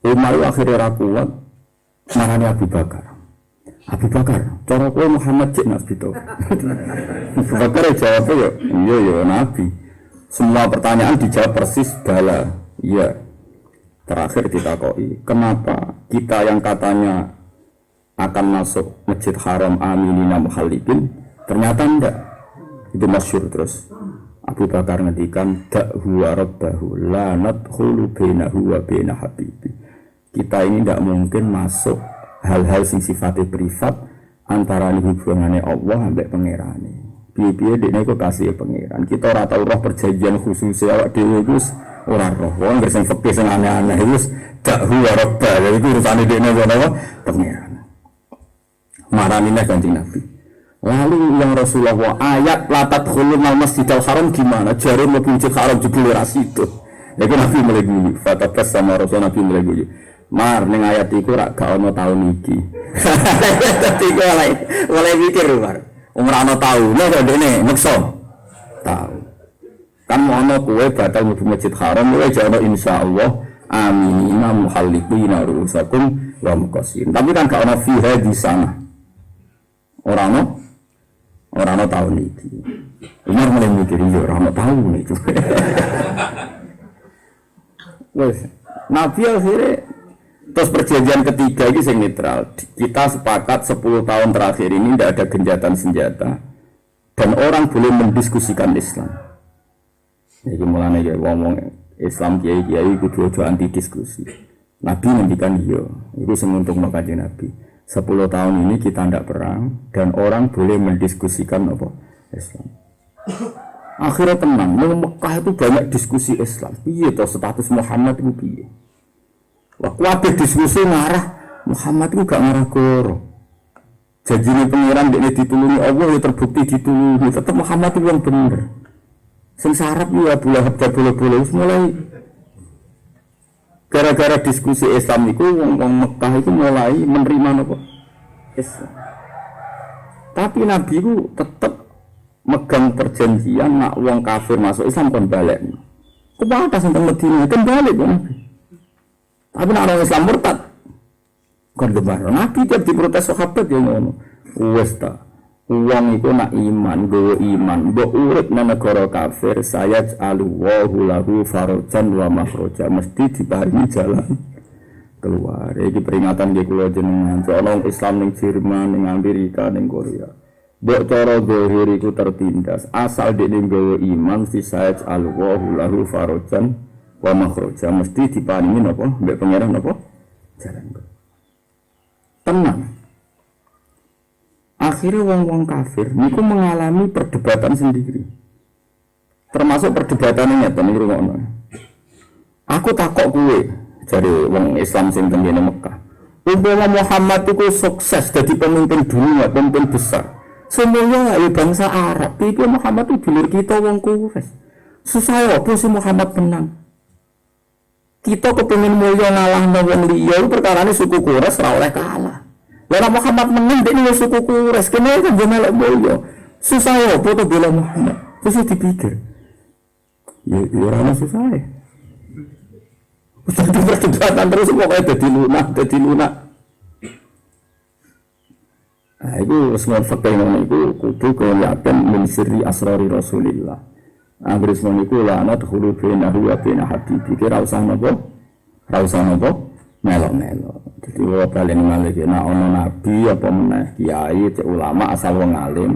Umar akhirnya ra kuat marani Abu Bakar. Abu Bakar, cara kowe Muhammad cek Nabi to. Abu Bakar jawab ya, iya Nabi. Semua pertanyaan dijawab persis bala. Iya. Terakhir ditakoi, kenapa kita yang katanya akan masuk Masjid Haram aminina muhallibin, ternyata enggak. Itu masyhur terus. Abu Bakar ngendikan da'hu wa rabbahu la nadkhulu bainahu wa baina habibi. Kita ini tidak mungkin masuk hal-hal sing sifatnya privat antara hubungannya Allah sampai pangerane. Piye-piye dekne kok kasih pangeran. Kita ora tau roh perjanjian khusus awak dhewe Gus, ora roh. Wong sing fikih sing aneh-aneh wis dakhu wa rabbah. Iku urusane dekne apa? Pangeran. Marani nek Kanjeng Nabi. Lalu yang Rasulullah ayat latat khulul masjidil haram gimana? Jare mlebu masjid haram jebule ra situ. Iku Nabi mulai guyu. Fatabas sama Rasul Nabi mulai guyu. Mar ning ayat iku rak gak ono taun iki. Dadi mulai mikir Mar. Ora ono taune kok dene meksa. Tahu. Kan ono kowe bakal mlebu Masjid Haram kowe jare insyaallah aminina muhalliqina rusakum wa muqassin. Tapi kan gak ono fiha di sana. Ora ono taun iki. Umar mulai mikir yo ora ono taun iki. Wes, Nabi akhirnya terus perjanjian ketiga ini yang netral. Kita sepakat 10 tahun terakhir ini tidak ada genjatan senjata dan orang boleh mendiskusikan Islam. Jadi mulanya ya ngomong Islam kiai kudu aja anti diskusi. Nabi ngendikan iya, itu untuk mengkaji Nabi. 10 tahun ini kita tidak perang dan orang boleh mendiskusikan apa Islam. Akhirnya tenang, di Mekah itu banyak diskusi Islam. Iya toh status Muhammad itu piye? Wah, kuwabe diskusi ngarah Muhammad itu gak ngarah koro. Janjine pengiran dia ditulungi Allah ya terbukti ditulungi. Tetap Muhammad itu yang bener. Sing sarap ya Abu Lahab boleh-boleh mulai gara-gara diskusi Islam itu wong Mekah itu mulai menerima apa? Islam. Tapi Nabi ku tetep megang perjanjian nak wong kafir masuk Islam kon balik. Kuwatas tentang Madinah kan balik kok Nabi. Tapi nak orang Islam murtad kon gemar. Nabi tiap diprotes sahabat yo ngono. Wes ta. Wong iku nak iman, gowo iman, mbok urip nang negara kafir, sayaj allahu lahu farajan wa makhraja, mesti diparingi jalan keluar. Iki peringatan nggih kula jenengan. Soale Islam ning Jerman, ning Amerika, ning Korea. Mbok cara zahir iku tertindas, asal dekne gowo iman, si sayaj allahu lahu farajan wa makhraja, mesti diparingi napa? Mbek pangeran napa? Jalan keluar. Tenang. Akhirnya wong-wong kafir niku mengalami perdebatan sendiri. Termasuk perdebatan ini ngeten iki ngono. Aku takok kowe dari wong Islam sing teng Mekah. Umpama Muhammad itu sukses jadi pemimpin dunia, pemimpin besar. Semuanya ya bangsa Arab. Iki Muhammad itu dulur kita wong Quraisy. Susah apa sih Muhammad menang? Kita kepengin mulya ngalahno wong liya perkarane suku Quraisy ora oleh kalah. Lah Muhammad menang dene suku Quraisy kene kan melek mulya. Susah apa to bela Muhammad? Terus dipikir. Ya ora susah. Ustaz perdebatan terus pokoknya dadi lunak. Nah, itu semua fakta yang itu kudu kelihatan min sirri asrari Rasulillah. Anggere semua itu lana dahulu benahu wa bena habibi. Kira usah napa? Ra usah napa? Melo-melo. Jadi kalau kalian ngalih nak ono nabi apa meneh kiai cek ulama asal wong alim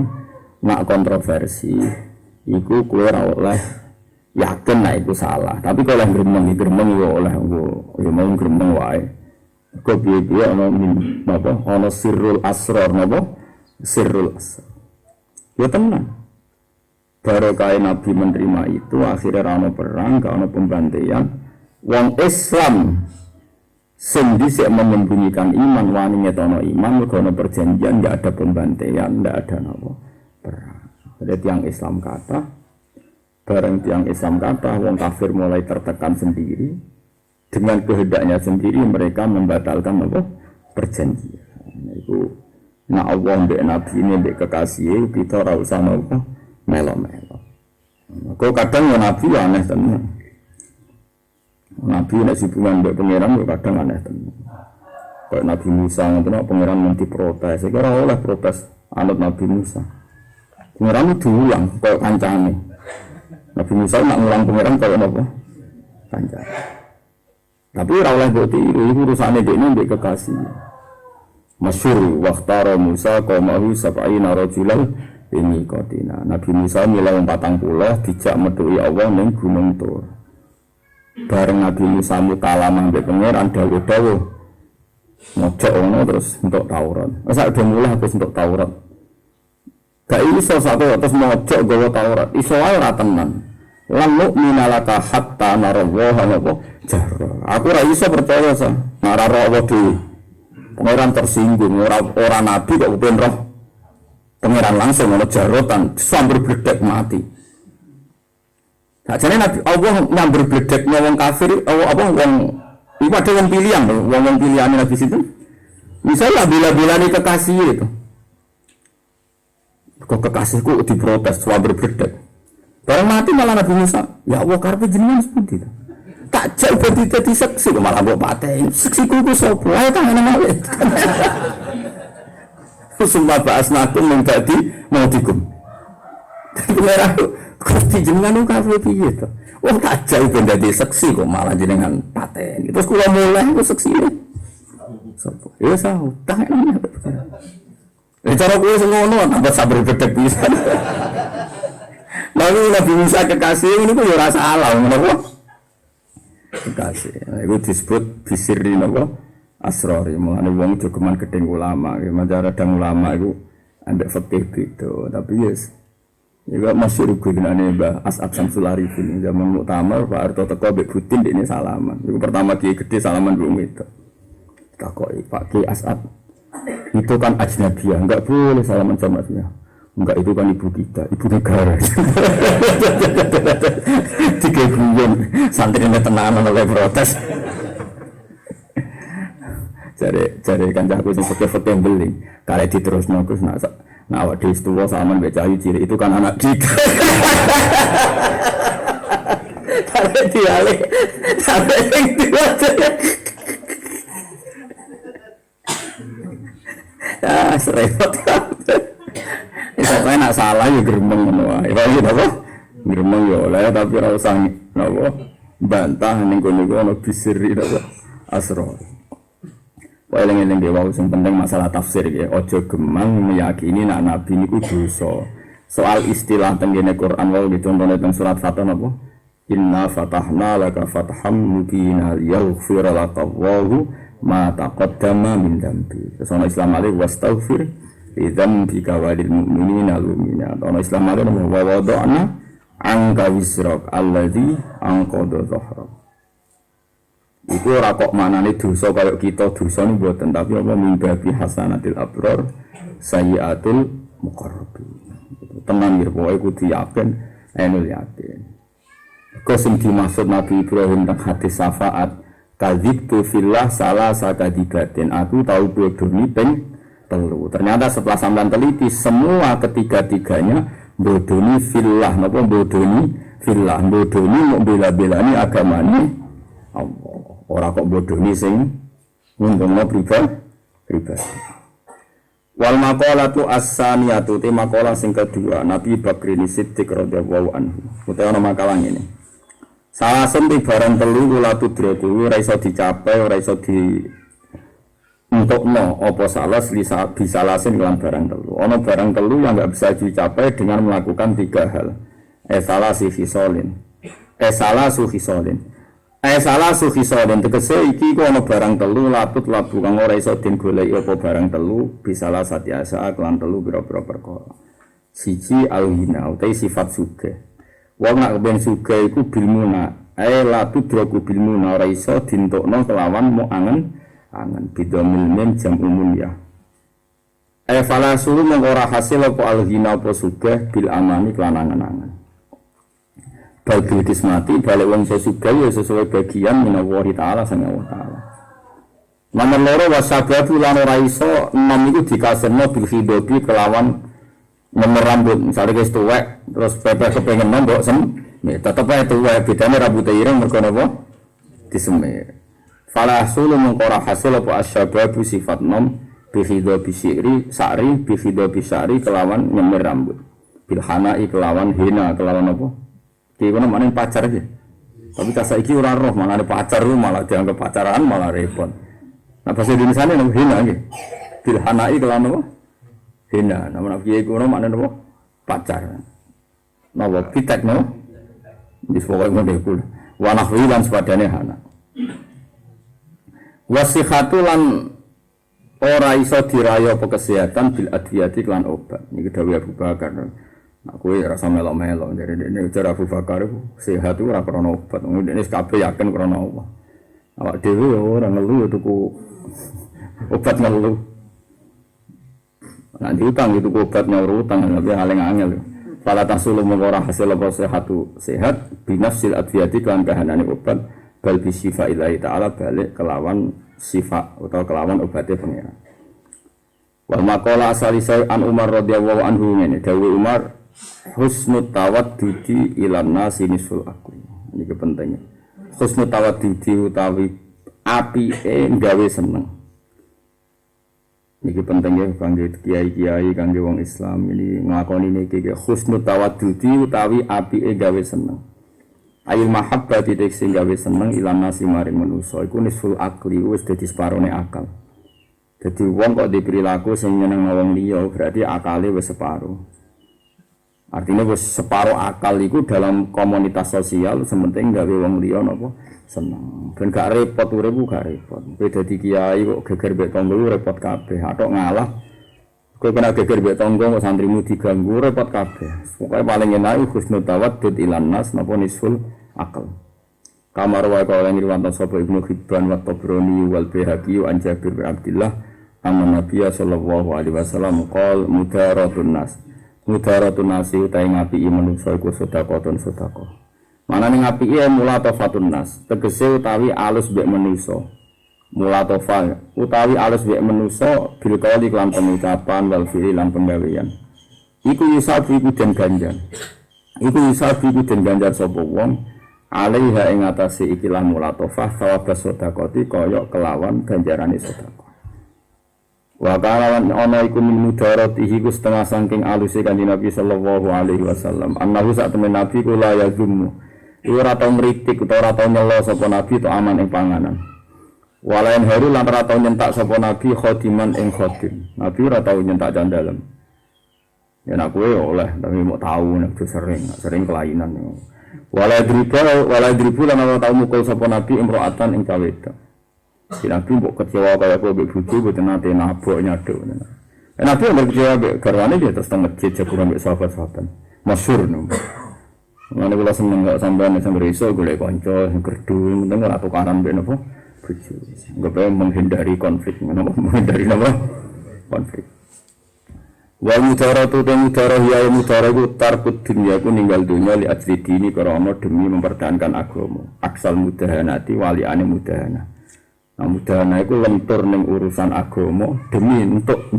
nak kontroversi iku kowe ora oleh yakin nek iku salah. Tapi kalau gremeng yo oleh yo mau gremeng wae. Kok piye ono napa ono sirrul asrar napa? Sirrul asrar. Ya tenang. Barokah Nabi menerima itu akhirnya ra ono perang, gak ono pembantaian. Wong Islam sing dhisik menyembunyikan iman wani ngetono iman mergo ana perjanjian enggak ada pembantaian, enggak ada napa perang. Jadi tiang Islam kata bareng tiang Islam kata wong kafir mulai tertekan sendiri dengan kehendaknya sendiri mereka membatalkan apa perjanjian. Itu nak Allah mbek nabi ini mbek kekasih kita ora usah napa melo-melo. Kok kadang nabi aneh tenan. Nabi nek hubungan mbek pangeran kok kadang aneh tenan. Kayak Nabi Musa ngono pangeran mesti protes. Iki ora oleh protes anut Nabi Musa. Pangeran diulang kaya kancane. Nabi Musa nak ngulang pangeran kaya napa? Kancane. Tapi ora oleh mbok tiru iku urusane dekne mbek kekasih. Masyhur waqtara Musa qaumahu sab'ina rajulan ini kotina. Nabi Musa milih 40 dijak metuki Allah ning Gunung Tur. Bareng Nabi Musa mutalamah mbek pangeran dawuh-dawuh. Mojok ngono terus entuk Taurat. Sak udah mulai aku entuk Taurat. Gak iso satu terus mojok gawa Taurat. Iso wae ora tenan. Lan mukmina laka hatta narallaha napa jahra. Aku ora iso percaya sa. Nara Allah dhewe. Pangeran tersinggung ora nabi kok kepen roh. Pangeran langsung ngono jarotan sambil bledek mati. Sakjane Nabi Allah nyamber bledeknya wong kafir apa wong iku ada wong pilihan wong pilihane Nabi situ. Misalnya bila-bilane kekasih itu. Kok kekasihku diprotes sambil bledek. Barang mati malah Nabi Musa, ya Allah karepe jenengan sepundi to. Tak jek dadi seksi malah mbok pateni. Seksiku ku sapa? Ayo tangan malih. Semua bahasnakum menjadi mautikum. Pangeran Gusti jenengan kafe piye to? Wong tak jauh ben dadi seksi kok malah jenengan pateni. Terus kula mulai ku seksine. Sapa? Ya sah, tak enak. Cara kuwi sing ngono tambah sabar gedek pisan. Lalu Nabi Musa kekasih ini kok ya ora salah ngono kok. Kekasih. Iku disebut bisirri napa? Asrori. Mulane wong jogeman gedeng ulama, ya radang ulama iku ambek fikih gitu. Tapi yes juga masyhur gunane Mbah As'ad Syamsul Arifin zaman muktamar Pak Harto teko mbek Butin ini salaman. Iku pertama kiai gede salaman wong itu. Takoki Pak Kiai As'ad itu kan ajnabiyah, enggak boleh salaman sama dia. Enggak, itu kan ibu kita, ibu negara. Tiga guyon santrinya tenanan oleh protes. Cari kancaku sing fakir-fakir beling. Kali diterusno Gus nak Nah, awak dhewe tua sama mbek Cahayu cilik itu kan anak kita. Sampai dialih, sampai yang tua. Ya, serempet. Pokoknya nak salah ya geremeng ngono wae. Kalau gitu apa? Geremeng ya oleh tapi ora usah napa bantah ning kono iku ana bisiri napa asro. Wae eling-eling dewa sing penting masalah tafsir ya. Aja gemang meyakini nak nabi niku dosa. Soal istilah tenggene Quran wae dicontone teng surat Fatah napa? Inna fatahna laka fatham mubina yaghfir laka Allahu ma taqaddama min dambi. Soal Islam alaihi wastaghfir idzan bika walil mu'minina al-mu'minat. Ana Islam alaihi wa wada'na angka wisrak alladzi anqadha dhahrak. Iku ora kok manane dosa kaya kita dosa niku mboten tapi apa mimbabi hasanatil abrar sayyiatul muqarrabin. Tenan nggih pokoke kudu yakin, ainul yakin. Kok sing dimaksud Nabi Ibrahim teng hadis syafaat kadzibtu fillah salah sakadibatin. Aku tahu bodoni ping telu. Ternyata setelah sampean teliti semua ketiga-tiganya bodoni fillah napa bodoni fillah bodoni mau bela-belani agamane Allah. Ora kok bodoni sing nguntungno pribadi. Wal maqalatu as-saniyatu te maqalah sing kedua Nabi Bakrin Siddiq radhiyallahu anhu. Utawa makalah ngene. Salah satu barang telu kula tudreku ora iso dicapai, ora iso di untukno apa salah bisa lasin kelan barang telu. Ono barang telu yang enggak bisa dicapai dengan melakukan tiga hal. Salah suhisolin. Salah suhisolin tegese iki ku ono barang telu latut labu kang ora iso den goleki apa barang telu bisa la satiasa kelan telu pira-pira perkara. Siji al-hina utai sifat sugih. Wong nak ben sugih iku bilmuna. Latu droku bilmuna ora iso dintukno kelawan mau angen bidomil mim jam umum ya. Falasulu mung ora hasil apa al-hina apa sugih bil amani kelan angen-angen. Bagi kismati balik wong sesugih ya sesuai bagian minallahi taala sang Allah taala. Nomor loro wasababu lan ora iso enom iku dikasirno bil khidobi kelawan nomor rambut misalnya guys tuwek terus pepe kepengen nombok tetep ae tuwek bedane rambut ireng mergo napa disemir. Fala hasulu mengkora hasil apa asyababu sifat nom bi khidobi sa'ri bi khidobi sa'ri kelawan nyemir rambut bil hanai kelawan hina kelawan apa iki kono manen pacar iki. Tapi tak saiki ora roh malah ada pacar lu malah dianggap pacaran malah repot. Nah bahasa Indonesia ini hina nggih. Bil hanai kelawan apa? Hina. Namun kiai kono maknane apa? Pacar. Napa pitek no? Wis pokoke ngono iku. Wa nahwi lan sepadane hana. Wasihatu lan ora iso diraya apa kesehatan bil adwiyati lan obat. Niki dawuh Abu Bakar. Nah, kowe rasa melok-melok dari dene cara Abu Bakar sehat itu ora krana obat. Dene kabeh yakin krana Allah. Awak dhewe ora ngelu tuku obat ngelu. Nah, diutang itu obat nyaur utang tapi aleng-angel. Fala tasulu mengora hasil apa sehat binafsil adwiyati kan kahanane obat bal bi syifa ilahi taala balik kelawan sifat atau kelawan obatnya pengiran. Wal maqala asalisai an Umar radhiyallahu anhu ngene dawuh Umar husnul tawaddudi ilan nasi nisul aku. Ini pentingnya. Husnul tawaddudi utawi apike gawe seneng. Ini pentingnya kangge kiai-kiai kangge wong Islam ini nglakoni niki husnul tawaddudi utawi apike gawe seneng. Ayul mahabbati tek sing gawe seneng ilan nasi maring manusa iku nisul akli wis dadi separone akal. Dadi wong kok diperilaku sing nyeneng wong liya berarti akale wis separuh. Artinya wis separuh akal iku dalam komunitas sosial sementing gawe wong liya napa seneng. Ben gak repot urip gak repot. Kowe dadi kiai kok geger mbek tangga repot kabeh. Atok ngalah. Kowe kena geger mbek tangga kok santrimu diganggu repot kabeh. Pokoke paling enak husnul tawaddud ilan nas napa nisful akal. Kamar wa qala riwayat sapa Ibnu Hibban wa Tabrani wal Baihaqi an Jabir bin Abdullah anna Nabiy sallallahu alaihi wasallam qol mudaratun nas. Mudaratun nasi utai ngapii manusia iku sedekahun sedekah. Manane ngapii mula tafatun nas, tegese utawi alus mbek manusia. Mulatofa utawi alus wek menusa bil qawli lan pengucapan wal fi'li lan penggawean. Iku yusabu iku den ganjar. Iku yusabu iku den ganjar sapa wong alaiha ing atase ikilah mulatofah thawab sedekati kaya kelawan ganjarane sedekah. Wa kalawan ana iku min mudaratihi ku setengah saking aluse Kanjeng Nabi sallallahu alaihi wasallam. Annahu sak temen Nabi kula ya gummu. Iku ora tau ngritik utawa ora tau nyela sapa Nabi to aman ing panganan. Walain haru lan ora tau nyentak sapa Nabi khodiman ing khodim. Nabi ora tau nyentak jandalem. Ya nak kowe oleh tapi mau tahu nek sering kelainan. Walai dribu lan ora tau mukul sapa Nabi imro'atan ing kaweda. Si Nabi mbok kecewa kaya kowe mbek bojo mboten nate nabok nyaduk. Nabi mbok kecewa mbek garwane dia terus teng masjid jagur mbek sahabat-sahabat. Masyhur no. Ngene kula seneng gak sampean sampe iso golek kanca sing gerdu penting ora tukaran mbek napa bojo. Enggak pengen menghindari konflik, menghindari apa? Konflik. Wa mudaratu te mudarah ya mudarah tarkut dunya ku ninggal dunya li ajli dini karena demi mempertahankan agama. Aksal mudahanati waliane mudahana. Nah mudahana iku lentur ning urusan agama demi untuk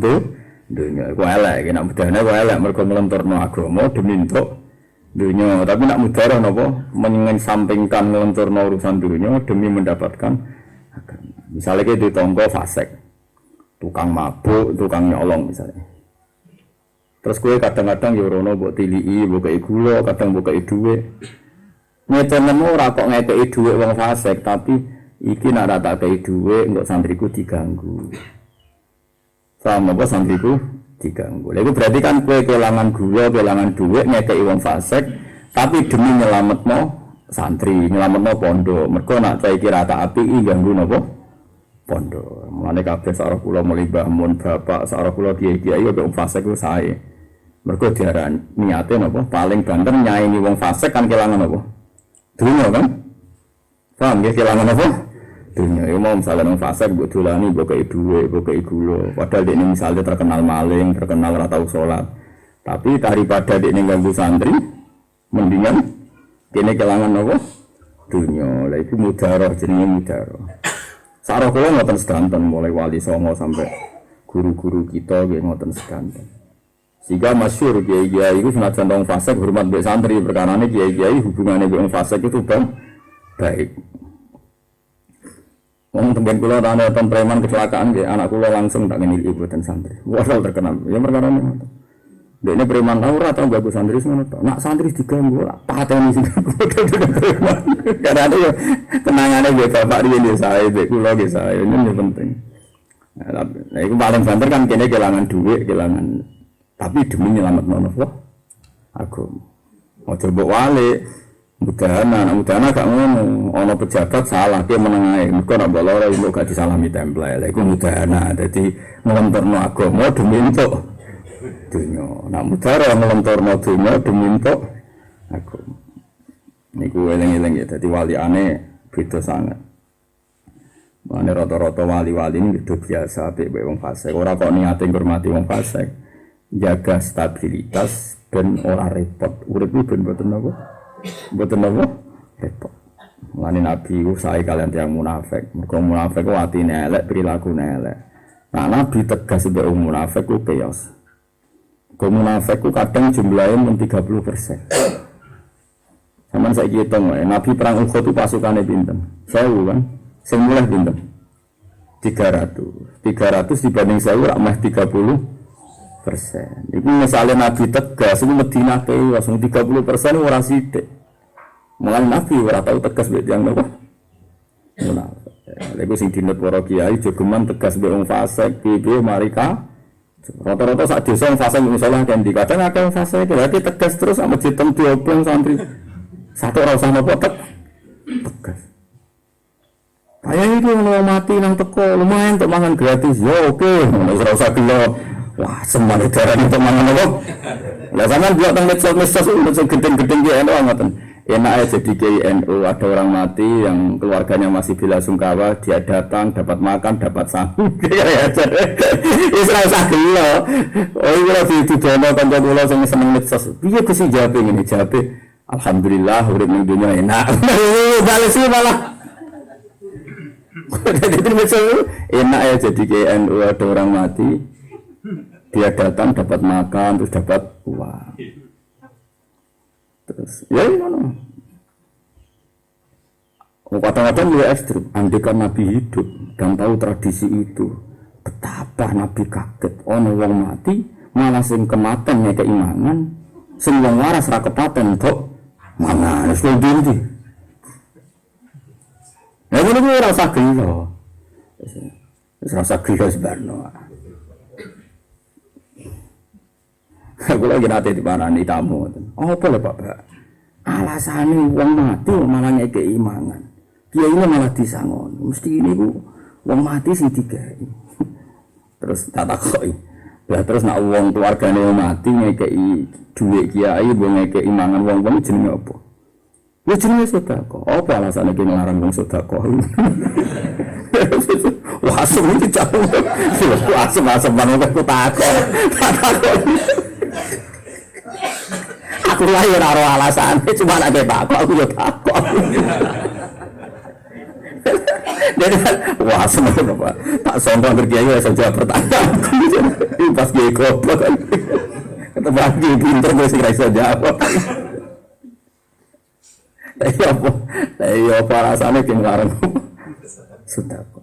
dunya. Iku elek nek mudahana iku elek mergo melenturno agama demi untuk dunya. Tapi nak mudarah napa mengesampingkan melenturno urusan dunya demi mendapatkan agama. Misalnya kita ditonggo fasik, tukang mabuk, tukang nyolong misalnya. Terus gue kadang-kadang ya rono mbok tiliki, mbok kei gula, kadang mbok kei dhuwit. Ngetenemu ora kok ngekeki dhuwit wong fasik, tapi iki nek ora tak kei dhuwit engko santriku diganggu. Sama apa santriku diganggu. Lha iku berarti kan kowe kelangan gula, kelangan dhuwit ngekeki wong fasik, tapi demi nyelametno santri, nyelametno pondok. Mergo nek cah iki ra tak apiki ganggu napa? Pondok. Mulane kabeh sareng kula mulih Mbah Mun bapak sareng kula kiai-kiai kok wong fasik ku sae. Mergo diaran niate napa paling banter nyaini wong fasik kan kelangan napa? Dunya kan? Paham ya kelangan apa? Dunya. Ya mau misalnya wong fasik mbok dolani mbok kei dhuwit, mbok kei gula. Padahal dekne misalnya terkenal maling, terkenal ora tau salat. Tapi daripada dekne ganggu santri, mendingan kene kelangan apa? Dunya. Lah iku mudarah jenenge mudarah. Sarah kula ngoten sedanten mulai wali songo sampai guru-guru kita nggih ngoten sedanten. Sehingga masyhur kiai-kiai iku senajan wong fasik hormat mbek santri perkarane kiai-kiai hubungane mbek wong fasik itu baik. Wong temben kula ana wonten preman kecelakaan nggih anak kula langsung tak ngene iki boten santri. Wasal terkenal. Ya perkarane ngoten. Dekne preman ora tau ganggu santri ngono to. Nak santri diganggu ora pateni sing preman. Karena ya kenangane nggih bapak riyen sae mbek kula nggih sae ini penting. Nah iku paling banter kan kene kelangan dhuwit, kelangan tapi demi nyelametno napa? Agama. Aja mbok wale mudahana gak ngono. Ana pejabat salah ki menengae. Mergo nek mbok lara iku gak disalami template. Lha iku mudahana. Dadi ngelenturno agama demi entuk dunya. Nek mudarah ngelenturno dunya demi entuk agama. Niku eling-eling ya. Dadi waliane beda sangat. Mane rata-rata wali-wali ini beda biasa apik wong fasik. Ora kok niate ngurmati wong fasik. Jaga stabilitas dan ora repot. Urip iki ben mboten napa? Mboten napa? Repot. Mulane Nabi ku sae kalian tiyang munafik. Mergo munafik ku atine elek, prilakune elek. Nah, Nabi tegas mbek munafik ku keos. Kok munafik ku kadang jumlahe men 30%. Saman saiki hitung wae. Nabi perang Uhud itu pasukane pinten? 1000 kan? Sing mulai pinten? 300. 300 dibanding 1000 rak meh 30%. Iku misalnya Nabi tegas, itu Madinah kayak langsung 30% orang sidik. Mulai Nabi ora tahu tegas mbek tiyang napa? Munafik. Lha iku sing dinut para kiai jogeman tegas mbek wong fasik, piye marika. Rata-rata sak desa wong fasik misalnya kan di kadang akeh wong fasik berarti tegas terus sama jitem diobong santri. Satu ora usah napa tegas. Kayak itu kalau mati nang teko lumayan untuk makan gratis. Ya oke, ora usah gelo. Wah, semuanya darah itu mangan apa? Lah sampean buat teng medsos itu gedeng-gedeng ki NU ngoten. Enak aja jadi KNU ada orang mati yang keluarganya masih belasungkawa, dia datang dapat makan, dapat sahur. Ya aja. Wis ora usah gelo. Oh, iki ora didono kanca kula sing seneng medsos. Piye Gusti jawabe ngene jawabe? Alhamdulillah urip ning dunya enak. Bales malah Jadi itu misalnya enak ya jadi kayak NU ada orang mati, dia datang dapat makan terus dapat uang. Terus ya gimana? Kadang-kadang lebih ekstrim. Andaikan Nabi hidup dan tahu tradisi itu, betapa Nabi kaget. Ono wong mati malah sing kematen ya keimanan, sing wong waras ra kepaten kok mana wis ndi. Ya ngono kuwi ora usah gelo. Wis ora usah gelo sebarno. Aku lagi nanti diparani tamu. Oh, boleh Pak. Alasane wong mati malah ngekeki imangan. Kiai ini malah disangon. Mesti ini ku wong mati sing digawe. Terus tak takoki. Lah terus nak wong keluargane wong mati ngekeki dhuwit kiai, mbok ngekeki imangan wong-wong jenenge apa? Ya jenenge sedekah. Apa alasane ki nglarang wong sedekah? Wah, asem iki jauh. Asem banget aku takok. Aku lahir karo alasane cuma nek takok aku yo takok. Jadi wah semuanya Pak. Tak sombong kerjanya saja pertanyaan. Pas dia goblok kan. Kata bagi pinter gue sih rasa jawab. Iya apa rasanya yang larang. Sudah kok.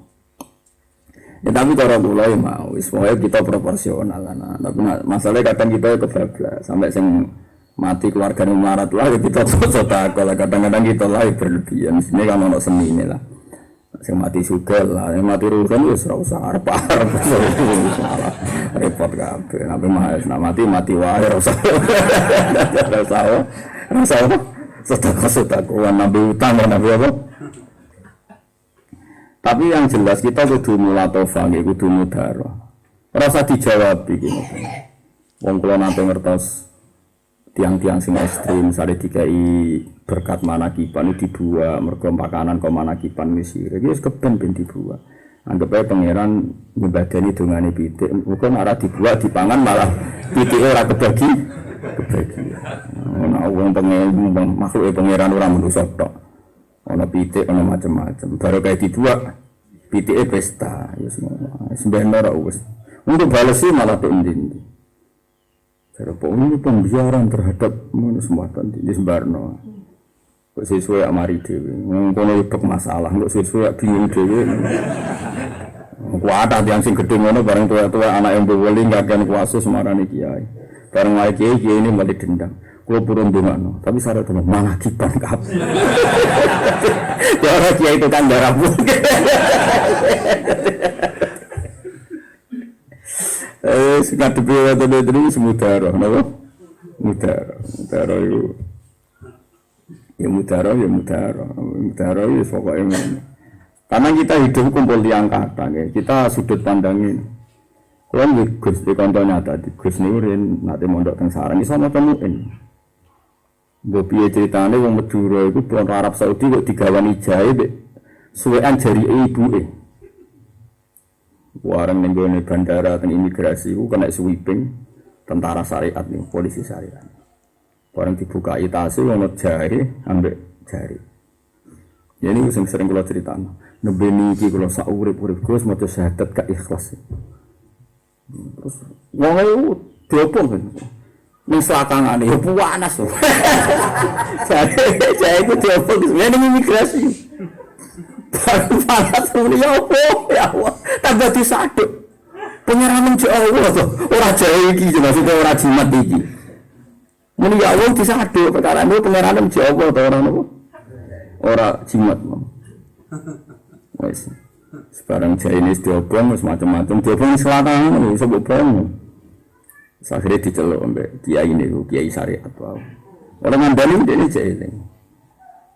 Ya tapi cara mulai mau, semuanya kita proporsional lah. Tapi masalahnya kadang kita kebablas sampai sing mati keluarga melarat lah kita sudah kalau kadang-kadang kita lah berlebihan. Sini kan ono seni ini lah. Yang mati sugal lah, yang mati rugen ya serau arep repot kabeh. Nak mati wae ora usah. Sedekah nabi utang nabi apa? Tapi yang jelas kita kudu mulatofah, kudu mudharah. Ora usah dijawab iki. Wong kula nate ngertos tiang-tiang sing ekstrim sare dikai berkat manakiban itu dibuat mergo makanan kok manakiban Mesir iki wis keben ben dibuat anggap ae pangeran nyebadani dongane pitik muga ora dibuat dipangan malah pitike ora kebagi ana wong pengen makhluk pangeran ora manusa tok ana pitik ana macam-macam baru kayak dibuat pitike pesta ya sembarang ora wis untuk balesi malah tok ndi. Ini pembiaran terhadap manusia di Sembarno. Kok sesuai amari dewi. Ngono itu masalah. Kok sesuai bingung dewi. Kuat ada yang sing gede ngono bareng tua-tua anak yang berwali nggak akan kuasa semarani kiai. Bareng lagi kiai ini balik dendam. Kalau purun dongano. Tapi saya teman mana kipan kap. Ya orang kiai itu kan darah pun. Ngadepi wonten terus mudharah napa? Mudharah itu. Ya mudharah ya pokoke ngono. Karena kita hidup kumpul tiang kata ya. Kita sudut pandangin. Kulo nggih Gus di kanca nyata di Gus niku rin nate mondok teng Sarang iso nemuin. Mbok piye critane wong Madura iku pon Arab Saudi kok digawani jahe mek suwekan jari ibuke. Warang nenggone bandara dan imigrasi ku kena sweeping tentara syariat nih, polisi syariat. Warang dibukai tasnya ono jari ambek jari. Ya ini sering kula critakno. Nebeni iki kula sak urip-urip Gus maca syahadat gak ikhlas. Terus wong e diopong kan. Ning selakangane yo puanas lho. Jare ku diopong ning imigrasi. Panas ya Allah, tambah disaduk. Penyeraman je Allah to, ora jae iki maksudnya ora jimat iki. Muni ya Allah disaduk perkara niku penyeraman je Allah to ora nopo? Ora jimat. Wes. Sekarang jae ini diobong wis macam-macam, diobong selatan iso bobong. Akhirnya diceluk mbek kiai niku, kiai syariat wae. Ora ngandani dene jae.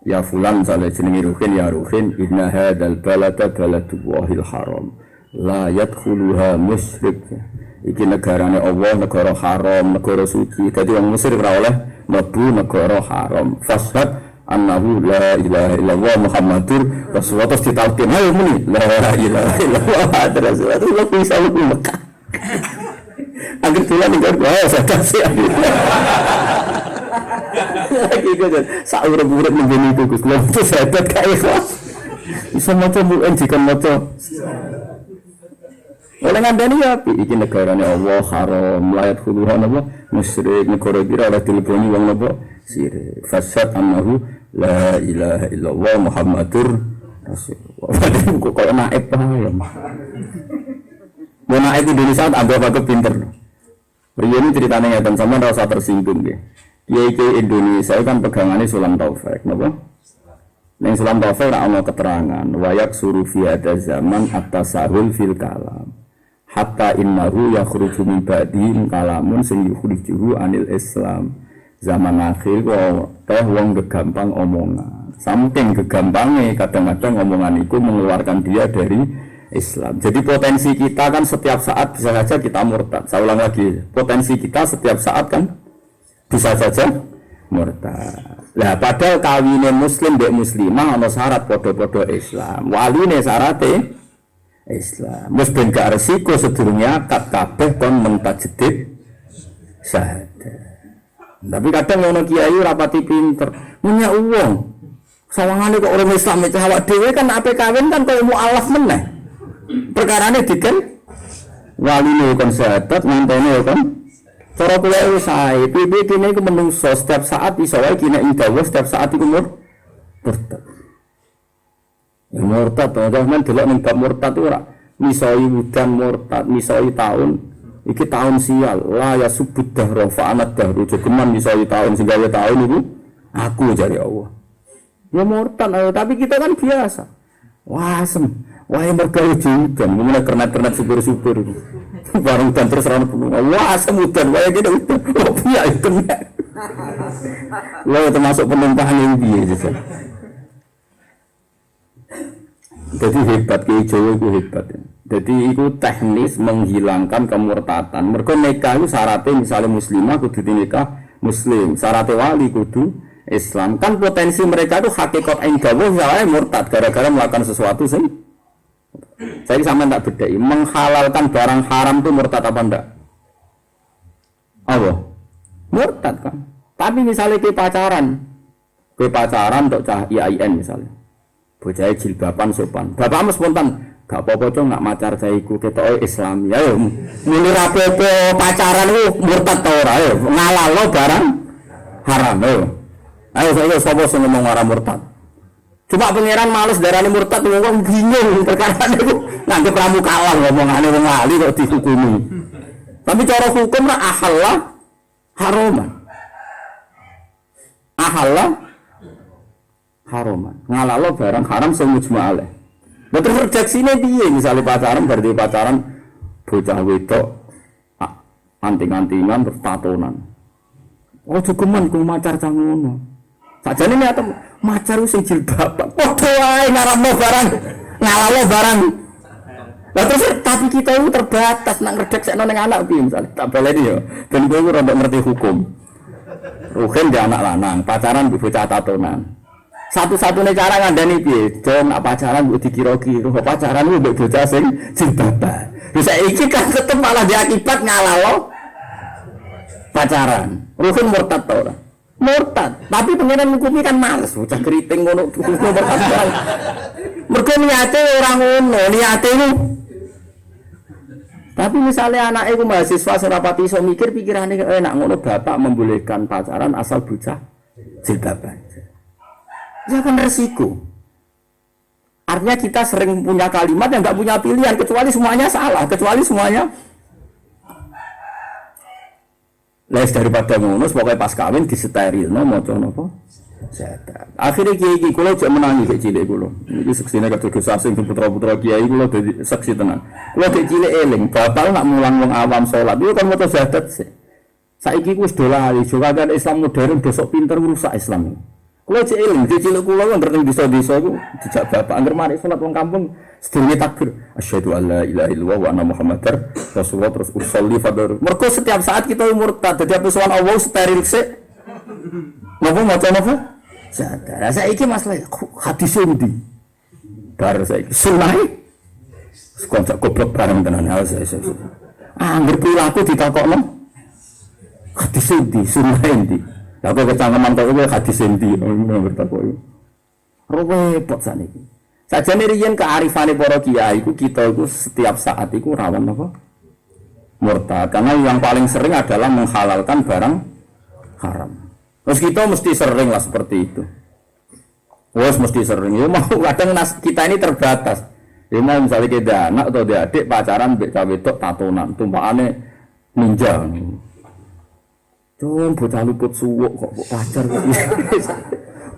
Ya fulan misalnya jenengi Ruhin ya Ruhin inna hadzal balada baladullahil haram la yadkhuluha musyrik. Iki negarane Allah, negara haram, negara suci. Dadi wong Mesir ora oleh mlebu negara haram. Fashhad annahu la ilaha illallah Muhammadur Rasulullah. Terus ditalkin ayo muni la ilaha illallah Rasulullah. Terus bisa mlebu Mekah. Angger tulan ning kok saya kasih. Lagi kan saurep-urep menjadi Gus. Lha itu sehat kae kok. Iso maca mu'en jika maca. Oleh ngandani ya, iki negarane Allah haram, layat huluhan apa, musyrik, negara kira oleh dileboni wong apa, sirik. Fasyad annahu la ilaha illallah Muhammadur Rasulullah. Padahal kok kaya naib ya. Mau naib Indonesia agak pinter. Ini ceritanya ngeten sama rasa tersinggung ya. Kiai Indonesia kan pegangannya Sulam Taufik, napa? Neng Sulam Taufik ora ana keterangan, wayak suruh fi ada zaman at-tasahul fil kalam. Hatta innahu yakhruju min ba'di kalamun sing yukhrijuhu anil Islam. Zaman akhir kok wong gegampang omongan. Saking gegampangnya kadang-kadang omongan itu mengeluarkan dia dari Islam. Jadi potensi kita kan setiap saat bisa saja kita murtad. Saya ulang lagi, potensi kita setiap saat kan bisa saja murtad. Lah padahal kawine muslim mbek muslimah ana syarat padha-padha Islam. Waline syarate Islam. Wis ben gak resiko sedurunge akad kabeh kon mentajdid syahadat. Tapi kadang ngono kiai rapati pinter, punya uang. Sawangane kok orang Islam itu awak dhewe kan ape kawin kan kok mualaf meneh. Perkarane diken waline kon syahadat ngantene kon cara kula wis sae. Piye kene iku menungso setiap saat iso wae kene indawa setiap saat iku murtad. Ya murtad to, men delok ning bab murtad ora misoi udan murtad, misoi taun iki taun sial, la ya subud dahra fa anad dahru jogeman misoi taun sing gawe taun iku aku jare Allah. Ya murtad tapi kita kan biasa. Wah, asem. Wae mergo udan, ngene kernet-kernet subur-subur. Bareng udan terus ra ono. Wah, asem udan, wae gede udan. Oh, iya itu. Lo termasuk penumpang yang piye sih? Jadi hebat ke Jawa itu hebat. Jadi itu teknis menghilangkan kemurtatan. Mergo nikah itu syaratnya misalnya muslimah kudu nikah muslim, syaratnya wali kudu Islam. Kan potensi mereka itu hakikat endawo misalnya murtad gara-gara melakukan sesuatu sih. Saya sama tak bedai menghalalkan barang haram itu murtad apa enggak? Apa? Murtad kan. Tapi misalnya ke pacaran untuk cah IAIN misalnya. Bocah jilbaban sopan. Bapakmu spontan, gak apa-apa cong nak macar saya iku ketoke Islam. Ya yo muni ra apa pacaran iku murtad ta ora yo. Ngalalo barang haram yo. Ayo saya sapa sing ngomong ora murtad. Cuma pangeran males darane murtad wong bingung perkara niku nganggep pramu kalah ngomongane wong lali kok dihukumi. Tapi cara hukum ra ahalla haraman. Ahalla haroman, ngalalo barang haram semujma alaih. Betul redaksine piye? Misalnya pacaran berarti pacaran bocah wedok anting-antingan terus tatonan. Oh cukuman ku macar cah ngono. Sakjane nek macar sing jilbab. Padha wae ngaramno barang, ngalalo barang. Lah terus tapi kita itu terbatas nak ngredaksekno ning anak piye misalnya. Tak baleni yo. Ben kowe ora ngerti hukum. Ruhin dia anak lanang, pacaran bocah tatonan. Satu-satunya cara ngandani piye? Jon nak pacaran mbok dikira-kira, pacaran ku mbok bocah sing jilbaban. Bisa iki kan tetep malah diakibat ngalalo pacaran. Ruhin murtad ta ora? Murtad. Tapi pengenan hukumi kan males, bocah keriting ngono murtad. Mergo niate ora ngono, niate ku. Tapi misalnya anak itu mahasiswa sing rapati iso mikir pikirane enak ngono bapak membolehkan pacaran asal bocah jilbaban. Ya kan resiko. Artinya kita sering punya kalimat yang nggak punya pilihan kecuali semuanya salah, kecuali semuanya. Les daripada ngono, pokoknya pas kawin disteril, no mau coba apa? Sehat. Akhirnya kiai kulo cek menangi kayak cilik kulo. Ini seksinya kata kesasing putra-putra kiai kulo dari seksi tenang. Kulo kayak cilik eling, bapak nak mulang wong awam sholat, itu kan mau syahadat sih. Saiki ku wis dolali, juga kan Islam modern besok pinter merusak Islam. Kulo cek eling, cilik kulo kan ngerti desa-desa ku dijak bapak angger mari sholat wong kampung sedurunge takbir. Asyhadu alla ilaha illallah wa anna muhammadar rasulullah terus usolli fadhur. Mergo setiap saat kita murtad, dadi pesuwan Allah steril sik. Napa maca napa? Sadar. Saiki masalah hadis endi? Bar saiki sunah. Sekon goblok bareng tenan saya. Angger perilaku ditakokno. Hadis endi? Sunah endi? Lah kok kecangkeman kok kowe hadis endi ngono bertakok. Repot saniki. Sajane riyen kearifane para kiai iku kita iku setiap saat iku rawan apa? Murtad. Karena yang paling sering adalah menghalalkan barang haram. Terus kita mesti sering lah seperti itu. Wes mesti sering. Ya mau kadang kita ini terbatas. Ya mau misalnya kita anak atau dia adik pacaran mbek cawe tok tatonan, tumpakane ninja. Cung bocah luput suwuk kok pacar kok.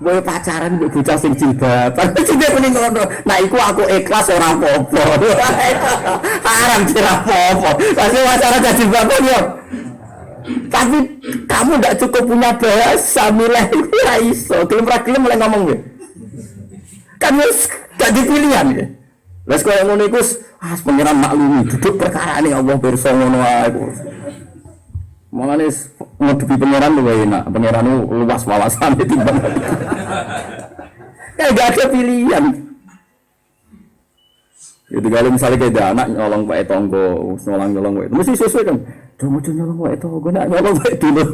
Boy pacaran mbek bocah sing jilbaban. Cinta mending ngono. Nah iku aku ikhlas ora apa-apa. Haram ora apa-apa. Kasih pacaran jadi jilbaban yo. Tapi kamu tidak cukup punya bahasa milih itu ya iso. Gelem mulai ngomong ya. Kan wis gak dipilihan ya. Lah kok ngono iku pengiran maklumi duduk perkara ini Allah pirsa ngono ae. Mulane ngadepi pengiran luwih enak. Pengiran luas wawasan timbang. Kan gak ada pilihan. Itu kalau misalnya kayak ada anak nyolong pakai tonggo, nyolong pakai mesti sesuai kan. Cuma nyolong pakai tonggo, nak nyolong pakai dulu.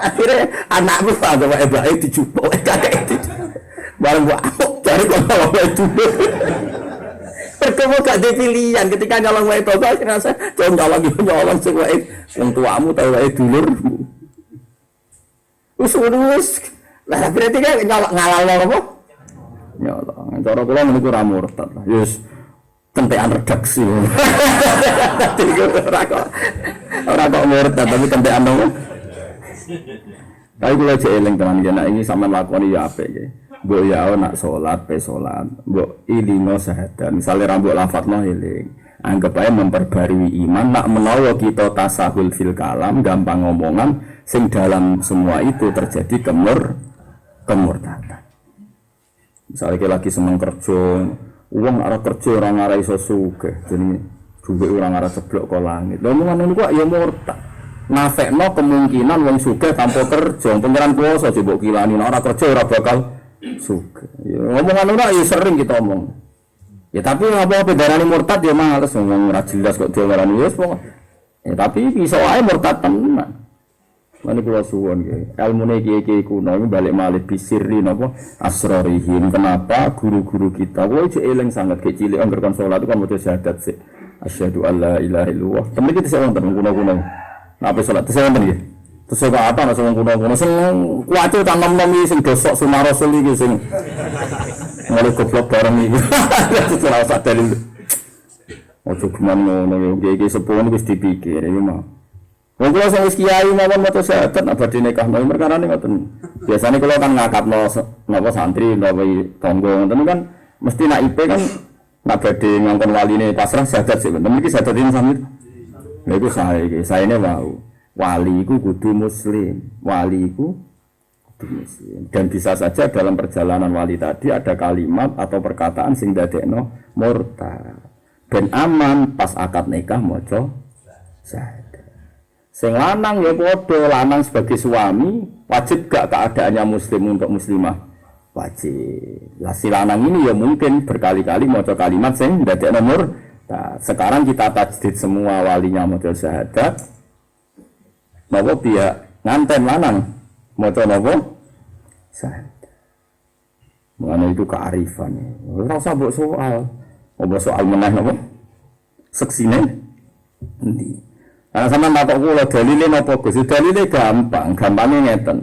Akhirnya anakku pada pakai baik dijupuk, kakek itu. Barang gua amuk cari kau nyolong pakai dulu. Pertemu gak ada pilihan ketika nyolong pakai tonggo, akhirnya saya nyolong sesuai. Yang tuamu tahu pakai dulur. Us. Lah berarti kan nyolong ngalal apa? Nyolong. Cara kula niku ora murtad lah. Yes. Kentekan redaksi. Ora kok murtad tapi kentekan nopo. Tapi kula jek eling tenan nek iki sampean lakoni ya apik nggih. Mbok ya nak salat, pe salat. Mbok ilingo syahadat. Misale ra mbok lafadzno eling. Anggap ae memperbarui iman nak menawa kita tasahul fil kalam, gampang ngomongan sing dalam semua itu terjadi kemurtadan. Misalnya kita lagi seneng kerja, uang arah kerja orang arah iso sugih, jadi juga orang arah ceblok ke langit. Omongan ini kok ya murtad. Nafekno kemungkinan wong sugih tanpa kerja, pengiran kuasa coba kilani arah kerja ora bakal sugih. Ya, omongan ini ya sering kita omong. Ya tapi apa darani murtad ya males ngomong ora jelas kok diarani wis pokoke. Ya tapi bisa wae murtad tenan. Mane kula suwun nggih. Ilmune kiye-kiye kuno iki balik malih bisirri napa asrarihim. Kenapa guru-guru kita kowe cek eling sanget ke cilik angger kon salat kan maca syahadat sik. Asyhadu alla ilaha illallah. Temen iki sing wonten kuno-kuno. Napa salat sing wonten nggih. Terus kok apa ana sing kuno-kuno sing kuwace ta nom-nom iki sing dosok sunah rasul iki sing mulai goblok bareng iki. Ora usah dalil. Ojo geman ngono iki sepuh wis dipikir iki mah. Wong kula sing wis kiai mawon maca syahadat abadi nikahno perkarane ngoten. Biasane kula kan ngakapno napa santri napa tangga ngoten kan mesti nak IP kan nak badhe ngongkon waline pasrah syahadat sik. Tapi iki syahadat ini sami. Lha iku saene wau. Wali iku kudu muslim. Wali iku kudu muslim. Dan bisa saja dalam perjalanan wali tadi ada kalimat atau perkataan sing dadekno murtad. Ben aman pas akad nikah maca syahadat. Sing lanang ya padha, lanang sebagai suami wajib gak keadaannya muslim untuk muslimah? Wajib. Lah si lanang ini ya mungkin berkali-kali maca kalimat sing ndadekno murtad. Sekarang kita tajdid semua walinya maca syahadat. Napa pihak nganten lanang maca napa? Syahadat. Mengenai itu kearifan. Ora usah mbok soal. Mbok soal meneh napa? Seksine endi? Karena sama takok kula dalile napa Gus? Dalile gampangnya ngeten.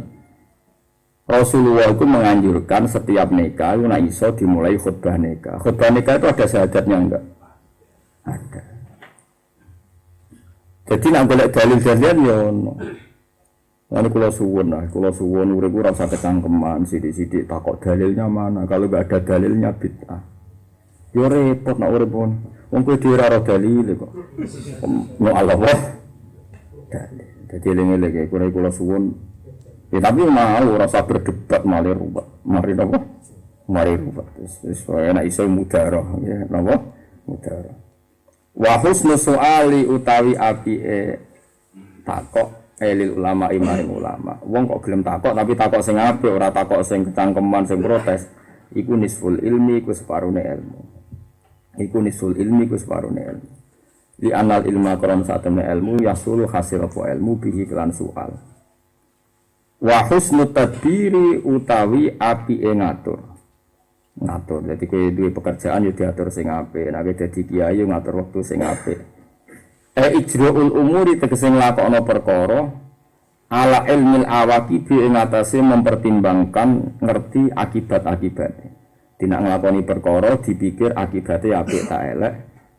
Rasulullah itu menganjurkan setiap nikah itu nak iso dimulai khutbah nikah. Khutbah nikah itu ada syahadatnya enggak? Ada. Jadi nak golek dalil-dalil ya ono. Lan kula suwun urip ora usah kecangkeman sithik-sithik takok dalilnya mana. Kalau enggak ada dalilnya bid'ah. Yo repot nak urip pun. Wong kowe dhewe ora dalil kok. No Allah. Jadi eling-eling kula suwun. Ya tapi mau rasa berdebat mari rubah. Mari napa? Mari rubah. Wis enak iso mudarah ya napa? Mudarah. Wa husnu suali utawi apike takok lil ulama imam ulama. Wong kok gelem takok tapi takok sing apik ora takok sing kecangkeman sing protes. Iku nisful ilmi iku separone ilmu. Iku nisful ilmi iku separone ilmu. Di anal ilma koron saatnya ilmu yasulu hasil apa ilmu bihi kelan soal. Wa husnu tadbiri utawi api ngatur. ngatur. Jadi kowe duwe pekerjaan yo diatur sing apik. Nek dadi kiai yo ngatur wektu sing apik. Ijra'ul umuri tegese nglakokno perkara ala ilmil awaqibi ing atase mempertimbangkan ngerti akibat-akibate. Dina nglakoni perkara dipikir akibate apik ta elek,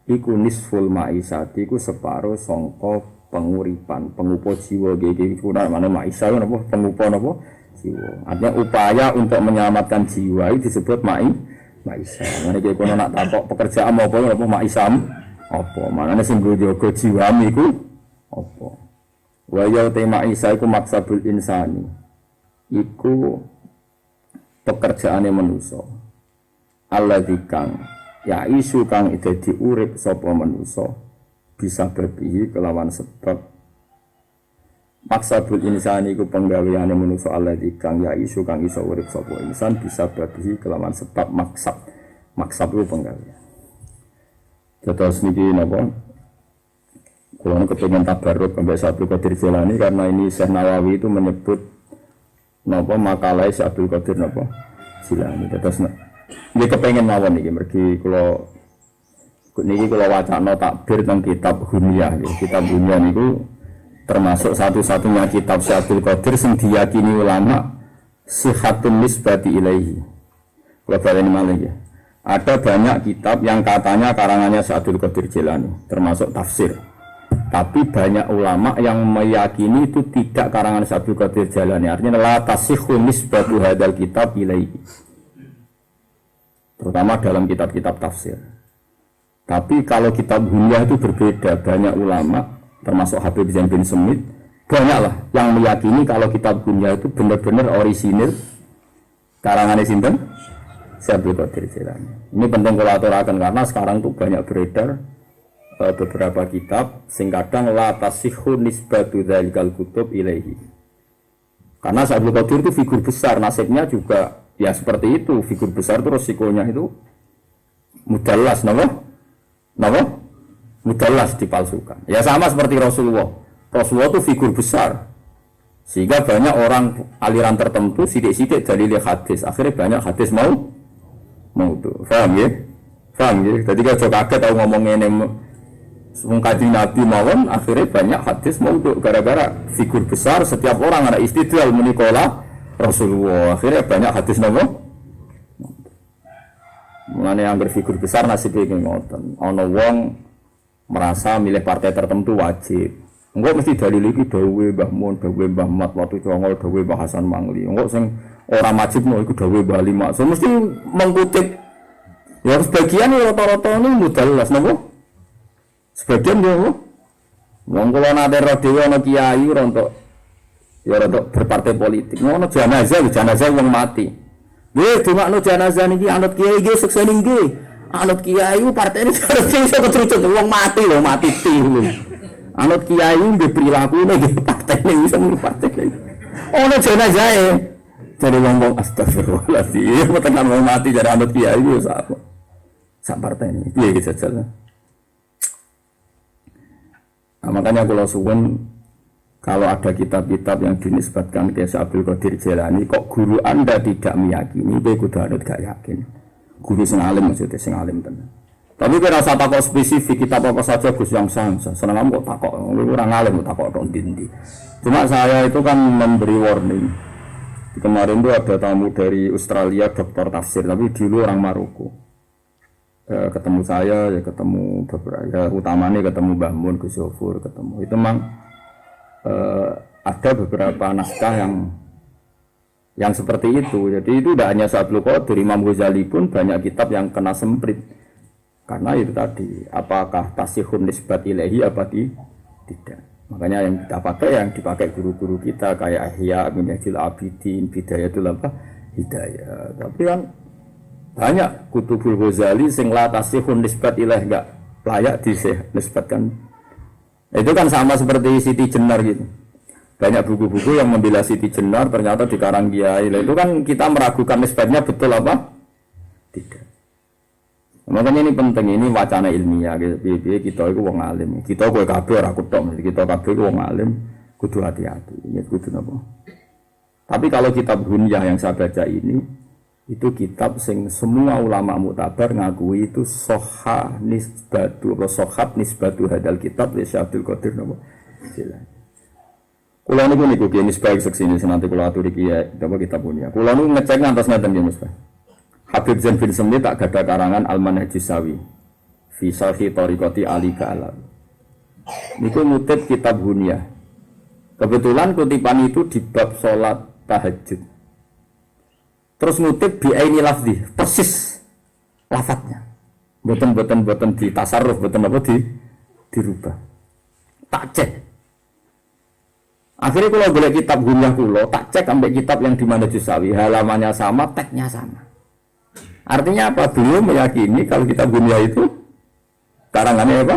iku nisful maisati iku separo sangka penguripan, pengupa jiwa iki mana maisa napa pengupa napa jiwa. Artinya upaya untuk menyelamatkan jiwa itu disebut maisa. Ngene iki kono nak takok pekerjaan apa maisam apa? Manane sing jaga jiwamu iku apa? Wa ya tema isa iku maksabul insani. Iku pekerjaane manusa. Alladzi kang ya isu kang dadi urip sapa manusa bisa berbihi kelawan sebab maksabul insani iku penggaweane manusa alladzi kang ya isu kang iso urip sapa insan bisa berbihi kelawan sebab maksab iku penggawean. Terus niki napa? Kalau kepengen tabarruk sampai Abdul Qadir Jilani karena ini Syekh Nawawi itu menyebut napa makalah Syekh Abdul Qadir napa Jilani. Terus niki kepengen mawon niki mergi kula niki kula wacana takbir teng kitab Hunyah niki. Kitab Hunyah niku termasuk satu-satunya kitab Syekh Abdul Qadir sing diyakini ulama sihatun nisbati ilaihi. Kula baleni malih ya. Ada banyak kitab yang katanya karangannya Syekh Abdul Qadir Jilani, termasuk tafsir. Tapi banyak ulama yang meyakini itu tidak karangan Syekh Abdul Qadir Jilani. Artinya la tasihhu nisbatu hadzal kitab ilaihi. Terutama dalam kitab-kitab tafsir. Tapi kalau kitab Hunyah itu berbeda. Banyak ulama, termasuk Habib Zain bin Semit, banyaklah yang meyakini kalau kitab Hunyah itu benar-benar orisinil karangannya sinten? Syekh Abdul Qadir Jilani. Ini penting kalau aturakan karena sekarang tuh banyak beredar beberapa kitab sing kadang la tasihhu nisbatu dzalikal kutub ilaihi. Karena Syekh Abdul Qadir itu figur besar, nasibnya juga ya seperti itu, figur besar itu resikonya itu mudallas napa? Mudallas dipalsukan. Ya sama seperti Rasulullah. Rasulullah itu figur besar. Sehingga banyak orang aliran tertentu sidik-sidik dalil hadis, akhirnya banyak hadis mau tuh, paham ya? Jadi kalau kaget tahu ngomong ini mengkaji Nabi mawon, akhirnya banyak hadis mau tuh gara-gara figur besar setiap orang ada istidlal menikola Rasulullah, akhirnya banyak hadis nopo. Mengenai yang berfigur besar nasibnya ngoten. Ono wong merasa milih partai tertentu wajib. Enggak mesti dalil iki dawuhe Mbah Mun, dawuhe Mbah Mat waktu Congol, dawuhe Mbah Hasan Mangli. Enggak sing ora wajib no iku dawuhe Mbah Ali Maksum mesti mengkutip. Ya sebagian rata-rata ini mudallas napa? Sebagian yo. Wong kula nate ro dhewe ana kiai rontok ya rontok berpartai politik. Ngono jenazah wong mati. Nggih, dongakno jenazah niki anut kiai nggih sukses nggih. Anut kiai partene iso ketrucut wong mati lho, mati ti lho. Anut kiai nggih prilakune nggih partene iso partene. Ono jenazahe. Jadi ngomong astagfirullahaladzim, tekan mau mati jadi anut kiai itu sak partai ini, iya gitu saja. Nah, makanya kalau suwun kalau ada kitab-kitab yang dinisbatkan ke Syekh Abdul Qadir Jilani, kok guru anda tidak meyakini, dia kudu anut gak yakin. Guru sing alim maksudnya sing alim tenan. Tapi kira rasa takok spesifik kitab apa saja Gus yang seneng kamu kok takok, orang alim kok takok dong dindi. Cuma saya itu kan memberi warning. Kemarin itu ada tamu dari Australia, dokter tafsir, tapi dulu orang Maroko. Ketemu saya, ya ketemu beberapa, ya utamanya ketemu Mbah Mun, Gus Yofur, ketemu. Itu memang ada beberapa naskah yang seperti itu. Jadi itu tidak hanya Syekh Abdul Qadir, Imam Ghazali pun banyak kitab yang kena semprit. Karena itu tadi, apakah tasihun nisbat ilahi apa tidak. Makanya yang kita pakai, yang dipakai guru-guru kita kayak Ihya Minhajul Abidin, Bidayatul Hidayah. Tapi kan banyak kutubul Ghazali sing la tasihun nisbat ilaih enggak layak dinisbatkan. Itu kan sama seperti Siti Jenar gitu. Banyak buku-buku yang membela Siti Jenar ternyata dikarang kiai. Itu kan kita meragukan nisbatnya betul apa? Tidak. Makanya ini penting, ini wacana ilmiah gitu. Kita itu wong alim. Kita kowe kabeh ora kutok, kita kabeh wong alim kudu hati-hati. Ini kudu napa? Tapi kalau kitab Hunyah yang saya baca ini Itu kitab sing semua ulama muktabar ngakui itu soha nisbatu atau sohat nisbatu hadal kitab li Syekh Abdul Qadir napa Jilani. Kula niku kiye nisbah seksine nanti kula aturi kiye napa kitab punya. Kula niku ngecek ngantos ngaten nggih Mas. Habib Zain bin Semni tak gada karangan Al-Manhajus Sawi fi Sharhi Thariqati Ali Ka'alam. Niku ngutip kitab Hunyah. Kebetulan kutipan itu di bab salat tahajud. Terus ngutip bi'aini lafzi, persis lafadznya. Boten di tasarruf, boten apa dirubah. Tak cek. Akhirnya kalau boleh kitab Hunyah kulo, tak cek sampai kitab yang di mana Jusawi, halamannya sama, teksnya sama. Artinya apa? Beliau meyakini kalau kitab Hunyah itu karangannya apa?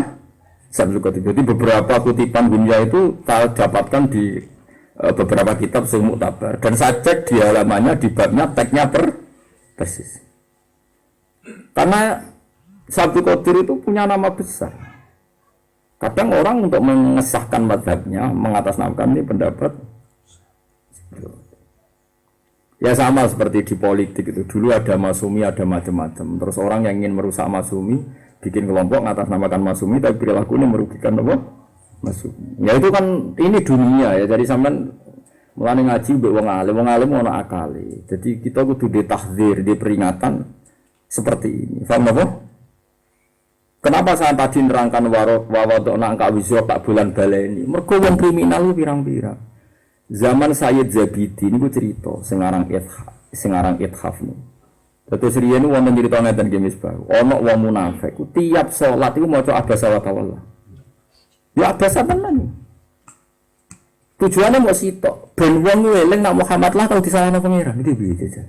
Jadi beberapa kutipan Hunyah itu saya dapatkan di beberapa kitab sumuk tabar dan saya cek di halamannya di babnya teksnya persis karena Syabdul Qadir itu punya nama besar. Kadang orang untuk mengesahkan madhabnya mengatasnamakan ini pendapat ya sama seperti di politik itu dulu ada Masumi ada macam-macam terus orang yang ingin merusak Masumi bikin kelompok mengatasnamakan Masumi tapi perilakunya merugikan apa? Masuk. Ya itu kan ini dunia ya. Jadi sampean mulane ngaji mbek wong alim ono akale. Jadi kita kudu ditahdzir, diperingatan seperti ini. Paham apa? Kenapa saya tadi nerangkan wawadona angka wiswa tak bulan baleni? Mergo wong kriminal lu pirang-pirang. Zaman Sayyid Zabidi niku cerita sing aran Ithaf niku. Terus riyen wonten cerita ngeten nggih Misbah. Ono wong munafik tiap salat iku maca abasa wa tawalla. Ya abasa tenan. Tujuannya mau sitok. Ben wong eling nak Muhammad lah tau disalahno pangeran. Iki piye aja.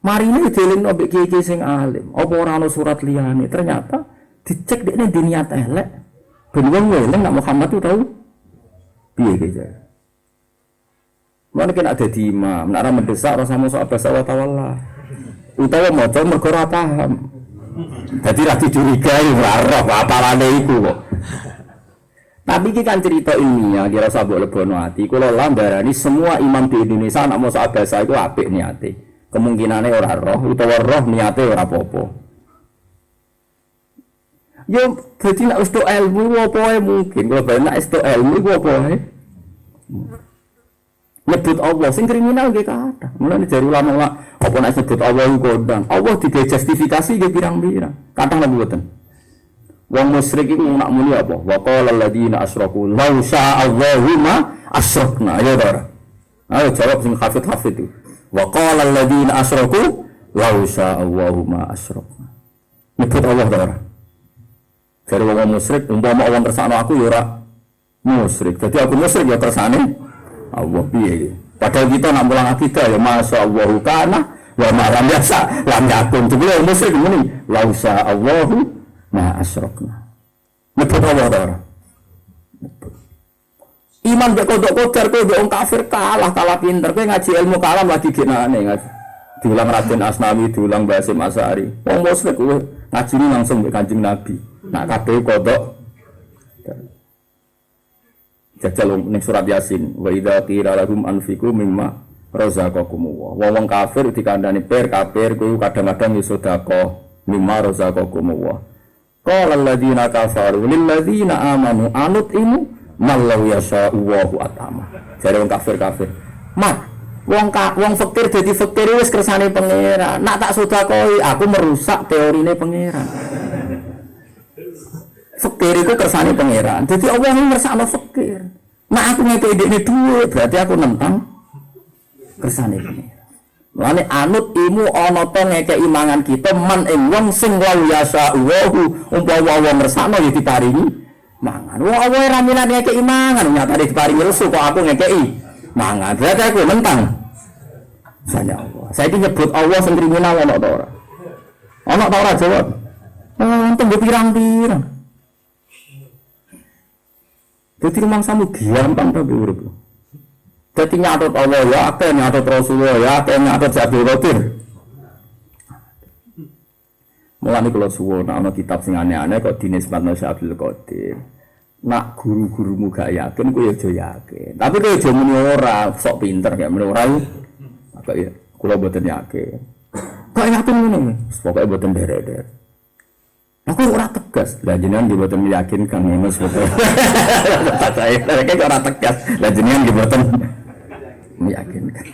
Marine dielingno mbek kiye-kiye sing alim. Apa ora ana surat liyane? Ternyata dicek dekne di niat elek. Ben wong eling nak Muhammad tuh tau piye aja. Mana kena dadi imam, nak ra mendesak ora sama abasa wa tawalla. Utawa maca mergo ora paham. Jadi lagi curigai roh apalane iku kok. Tapi iki kan cerita ilmiah kira sabuk lebono ati. Kula lambarani semua imam di Indonesia nak mau bahasa iku apik niate. Kemungkinane ora roh utawa roh niate ora apa-apa. Yo dadi nek wis ilmu apa wae mungkin kalau ben nek wis ilmu iku apa wae. Nyebut Allah sing kriminal nggih kathah. Mulane jare ulama apa nek nyebut Allah iku kondang. Allah digawe justifikasi nggih pirang-pirang. Kathah lha mboten. Wong musyrik iku nak muni apa? Wa qala alladziina asyraku law syaa Allahu ma asyrakna. Ayo ora. Ayo jawab sing hafid-hafid itu. Wa qala alladziina asyraku law syaa Allahu ma asyrakna. Nyebut Allah ta ora? Jare wong musyrik umpama wong kersane aku ya ora musyrik. Dadi aku musyrik ya kersane Allah piye. Padahal kita nak mulang akidah ya masyaallah kana wa ma lam yasa lam yakun. Sebelum musyrik muni lausa Allahu ma asyrakna. Nyebut Allah ta ora? Iman mbek kodok-kodar kowe mbek wong kafir kalah pinter. Kowe ngaji ilmu kalam lagi genane ngaji. Diulang Raden Asnawi, diulang Basim Asy'ari. Wong musyrik kowe ngajine langsung mbek Kanjeng Nabi. Nak kabeh kodok jajal ning surat Yasin wa idza qila lahum anfiqu mimma razaqakumullah. Wong kafir dikandani kafir kuwi kadang-kadang iso sedekah mimma razaqakumullah. Qala alladziina kafaru lil ladziina amanu anutimu mallau yasha'u wa atama. Jare wong kafir. Mat, wong fakir dadi fakir wis kersane pangeran. Nak tak sedekahi aku merusak teorine pangeran. Fakir itu kersane pangeran. Jadi Allah ini ngersakno fakir. Nah aku ngekei dekne dhuwit, berarti aku nentang kersane pangeran. Lane anut imu ana to ngekei mangan kita man ing wong sing wa yasa wa umpama wong ngersakno ya diparingi mangan. Wong Allah ora minat ngekei mangan, nyatane diparingi resu kok aku ngekei mangan. Berarti aku nentang sanya Allah. Saya nyebut Allah sing kriminal ana to ora? Ana ta ora jawab? Tunggu pirang-pirang. Jadi rumah samu gampang tapi urip. Jadi nyatut Allah ya, akeh nyatut Rasulullah ya, akeh nyatut Syabdul Qadir. Mulane kula suwun ana kitab sing aneh-aneh kok dinisbatno Syabdul Qadir. nak guru-gurumu gak yakin, kowe aja yakin. Tapi kowe aja muni ora, sok pinter gak muni ora. Apa ya? Kula mboten yakin. Kok yakin ngene? Pokoke mboten derek-derek. Aku ora tegas. Lah jenengan nggih mboten meyakinkan ngono sebetulnya. Tak saya, mereka ora tegas. Lah jenengan nggih mboten meyakinkan.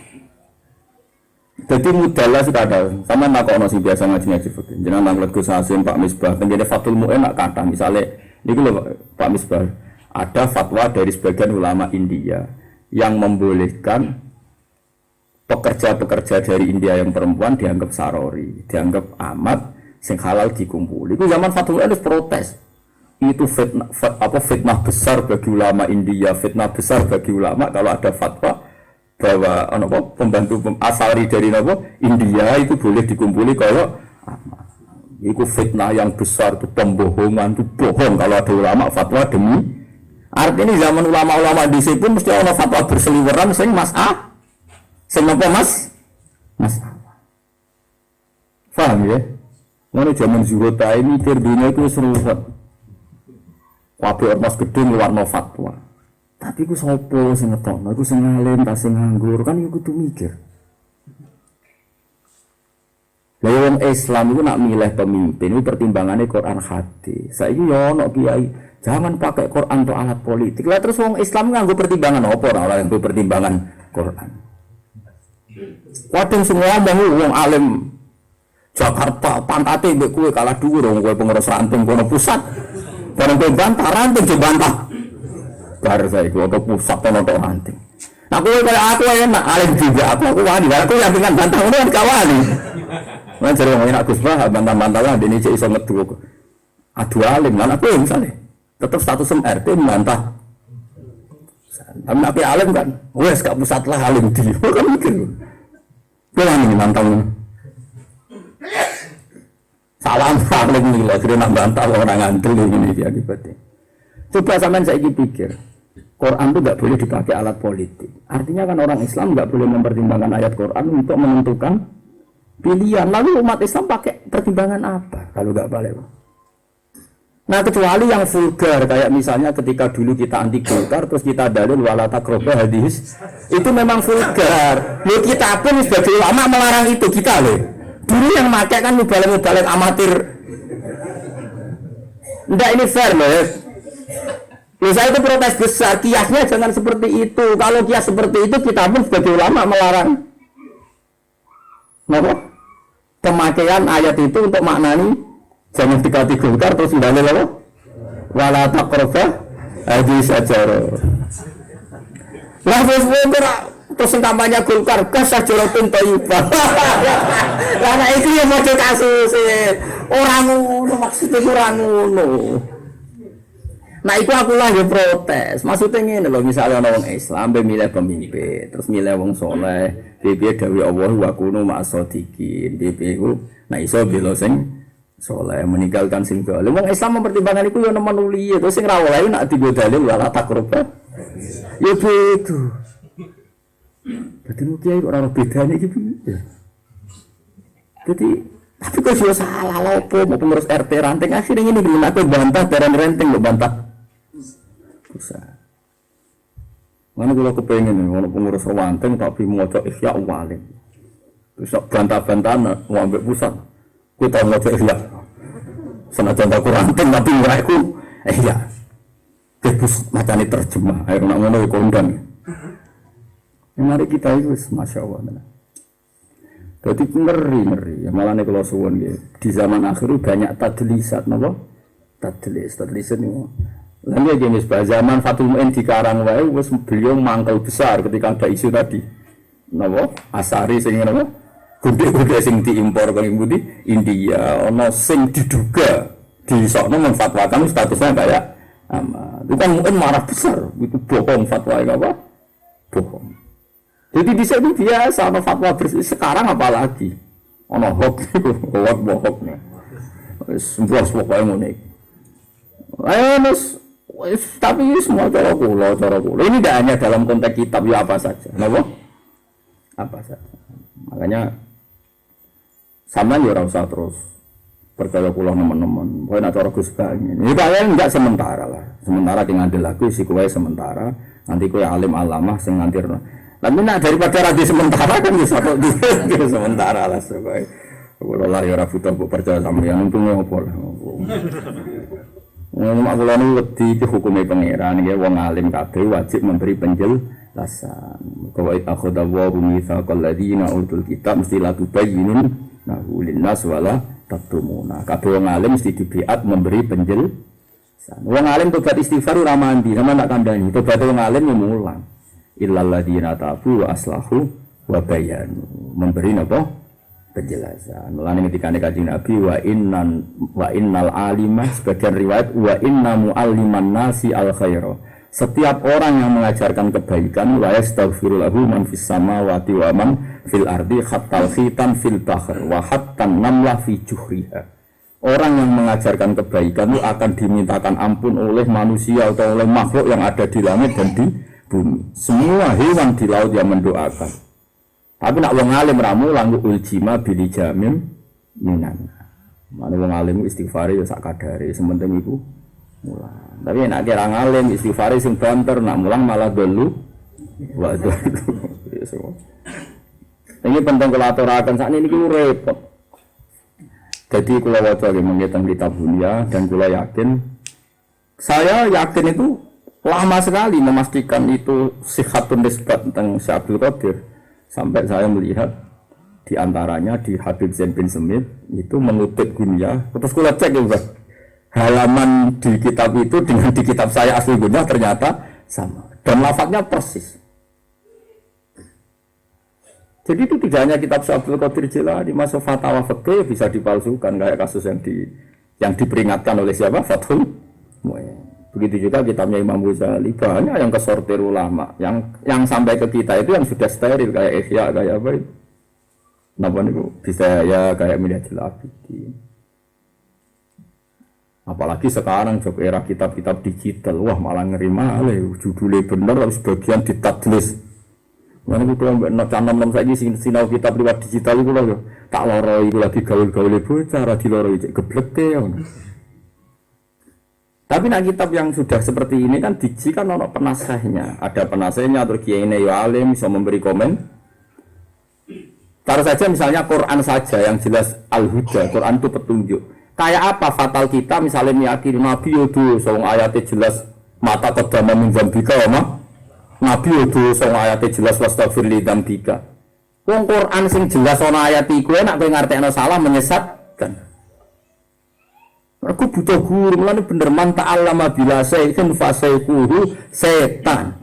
Jadi mudalah sudah ada. Sama nak ono sing biasa ngaji fikih. Jenengan nang Gus Hasim, Pak Misbah, tenggene Fathul Mu'in nak kata misalnya niku lho Pak Misbah, ada fatwa dari sebagian ulama India yang membolehkan pekerja-pekerja dari India yang perempuan dianggap sarori, dianggap amat, sing halal dikumpuli. Itu zaman Fathul Mu'in protes. Itu fitnah besar bagi ulama India, fitnah besar bagi ulama kalau ada fatwa bahwa pembantu asari dari India itu boleh dikumpuli kalau amat. Itu fitnah yang besar, itu pembohongan, itu bohong kalau ada ulama fatwa demi. Artinya zaman ulama-ulama di situ mesti ada fatwa berseliweran sing sing apa mas? Paham ya? Mana zaman zuhud ini mikir dunia itu seruat. Wabe ormas gede ngeluarno fatwa. Tapi ku sopo sing ngetokno, aku sing ngalim, tak sing nganggur kan iku kudu mikir. Lah wong Islam itu nak milih pemimpin itu pertimbangannya Quran hadis. Saiki yo ono kiai, jangan pakai Quran untuk alat politik. Lah terus wong Islam nganggo pertimbangan apa ora nganggo pertimbangan Quran. Kadang semua wong alim Jakarta pantate mbek kowe kalah dhuwur wong kowe pengurus ranting kono pusat. Bareng kowe bantah ranting yo bantah. Bar saiki kok pusat kono tok ranting. Nah kowe kaya aku enak alim juga aku wani. Aku yang dengan bantah ngono kan kawani. Lan jare wong enak Gus Bah bantah-bantah lah dene cek iso metu. Adu alim lan aku misale tetep status RT membantah. Tapi alim kan, wes gak pusat lah alim dia. Kan mikir. Kowe wani nantang. Salam nih loh, kira nak bantah orang ngantul ini dia akibatnya. Coba sampean saiki pikir, Quran itu nggak boleh dipakai alat politik. Artinya kan orang Islam nggak boleh mempertimbangkan ayat Quran untuk menentukan pilihan. Lalu umat Islam pakai pertimbangan apa? Kalau nggak boleh. Nah kecuali yang vulgar kayak misalnya ketika dulu kita anti Golkar terus kita dalil wala taqrabah hadis itu memang vulgar. Loh kita pun sebagai ulama melarang itu kita loh. Dulu yang pakai kan mubalek amatir. Enggak ini fair loh ya. Saya itu protes besar, kiasnya jangan seperti itu. Kalau kias seperti itu kita pun sebagai ulama melarang. Kenapa? Pemakaian ayat itu untuk maknani jangan dekati Golkar terus dalil apa? Wala taqrabah hadis ajar. Lah terus kampanye Golkar kasajaratun thayyibah. Lah nek iki ya model kasus ora ngono maksudnya ora ngono. Nah itu aku lah ya protes. Maksudnya ngene lho misalnya ana wong Islam milih pemimpin, terus milih wong saleh, piye dawuh Allah wa kunu ma'asadiqin. Piye iku nah iso bela sing saleh meninggalkan sing dolim. Wong Islam mempertimbangkan iku yo nemen uliye, terus sing ra oleh nak digo dalil wala takrubah. Ya begitu. Jadi mungkin orang bedanya gitu ya. Jadi tapi kok sudah salah lopo mau pengurus RT ranting akhirnya ini belum aku bantah darah ranting lo bantah. Bisa. Mana kalau kepengen nih kalau pengurus ranting tapi mau coba ikhya uwalim. Bisa bantah-bantah mau ambil pusat. Kita mau coba ikhya. Senajan aku ranting tapi mereka iya. Terus macam ini terjemah. Ayo nak ngono kondang. Mari kita itu masya Allah. Jadi ngeri. Malah nih kalau suwon di zaman akhir banyak tadlisat, napa? Tadlis ini. Lalu jenis zaman Fathul Mu'in di Karang wae wis beliau mangkel besar ketika ada isu tadi. Napa? Asari sing napa? Gede-gede sing diimpor ke India, ono sing diduga disokno memfatwakan statusnya kayak itu kan Mu'in marah besar, itu bohong fatwa apa? Bohong. Jadi di sini biasa ono fatwa bersih sekarang apalagi ono hoax bohongnya. Sembuh pokoknya ngono. Tapi semua cara kula. Ini tidak hanya dalam konteks kitab ya apa saja, napa? Apa saja. Makanya sama ya ora usah terus percaya kula teman-teman. Pokoke nek cara Gus Bah ini kalian enggak sementara lah. Sementara ki ngandel aku si kowe sementara, nanti kowe alim alamah sing ngantirno. Tapi nak daripada radhi sementara kan bisa kok di sementara lah sebagai kalau lari ora butuh mbok percaya sampeyan untung opo lah. Ngomong aku lan wedi iki hukume pangeran ya wong alim kabeh wajib memberi penjelasan. Wa akhadha wa mitsaqal ladina utul kitab mesti la tubayyinun nahu linnas wala tatumuna. Kabeh wong alim mesti dibiat memberi penjelasan. Wong alim tobat istighfar ora mandi, sama tak kandhani. Tobat wong alim yo mulang. Illal ladina tabu wa aslahu wa bayanu. Memberi napa? Penjelasan. Mulane ketika Kanjeng Nabi wa innal alimah sebagian riwayat wa inna mualliman nasi al khaira. Setiap orang yang mengajarkan kebaikan wa yastaghfiru lahu man fis samawati wa man fil ardi hatta khitan fil bahr wa hatta namlah fi juhriha. Orang yang mengajarkan kebaikan itu akan dimintakan ampun oleh manusia atau oleh makhluk yang ada di langit dan di bumi. Semua hewan di laut yang mendoakan. Tapi nak wong alim ramu langgu uljima bili jamim minan. Mana wong alim istighfar ya sak kadare, sementing iku mulang. Tapi nek kira ngalim istighfar sing banter nak mulang malah dolu. Waduh. Ini penting kula aturaken sakniki niku repot. Jadi kula waca nggih teng kitab dunia dan kula yakin saya yakin itu lama sekali memastikan itu sihatun nisbat tentang Syekh Abdul Qadir. Sampai saya melihat di antaranya di Habib Zain bin Semit itu mengutip Gunyah. Terus kula cek ya halaman di kitab itu dengan di kitab saya asli Gunyah ternyata sama dan lafadznya persis. Jadi itu tidak hanya kitab Syekh Abdul Qadir Jilani, masuk fatwa fikih bisa dipalsukan kayak kasus yang diperingatkan oleh siapa? Fathul Mu'in. Begitu juga kitabnya Imam Ghazali, banyak yang kesortir ulama, yang sampai ke kita itu yang sudah steril kayak Ihya, kayak apa itu? Napa niku bisa ya kayak Minhajul Abidin. Apalagi sekarang jok era kitab-kitab digital, wah malah ngeri malih, judulnya bener harus bagian ditadlis. Mana aku kalau nak canam saja sinau kitab lewat digital itu loh, tak loro itu lagi gaul-gaul bocah, di loro itu geblek ya. Tapi nak kitab yang sudah seperti ini kan diji kan ono penasihnya, ada penasihnya atau kiai ini ya alim bisa memberi komen. Taruh saja misalnya Quran saja yang jelas al-huda, Quran itu petunjuk. Kayak apa fatal kita misalnya meyakini Nabi itu soal ayatnya jelas mata kedama min dzambika ya mah. Nabi itu soal ayatnya jelas wastaghfir li dzambika. Wong Quran sing jelas ana ayat iku nek kowe ngartekno salah menyesatkan. Aku butuh guru, mulane bener man ta'allama bila sayyin fasayquhu setan.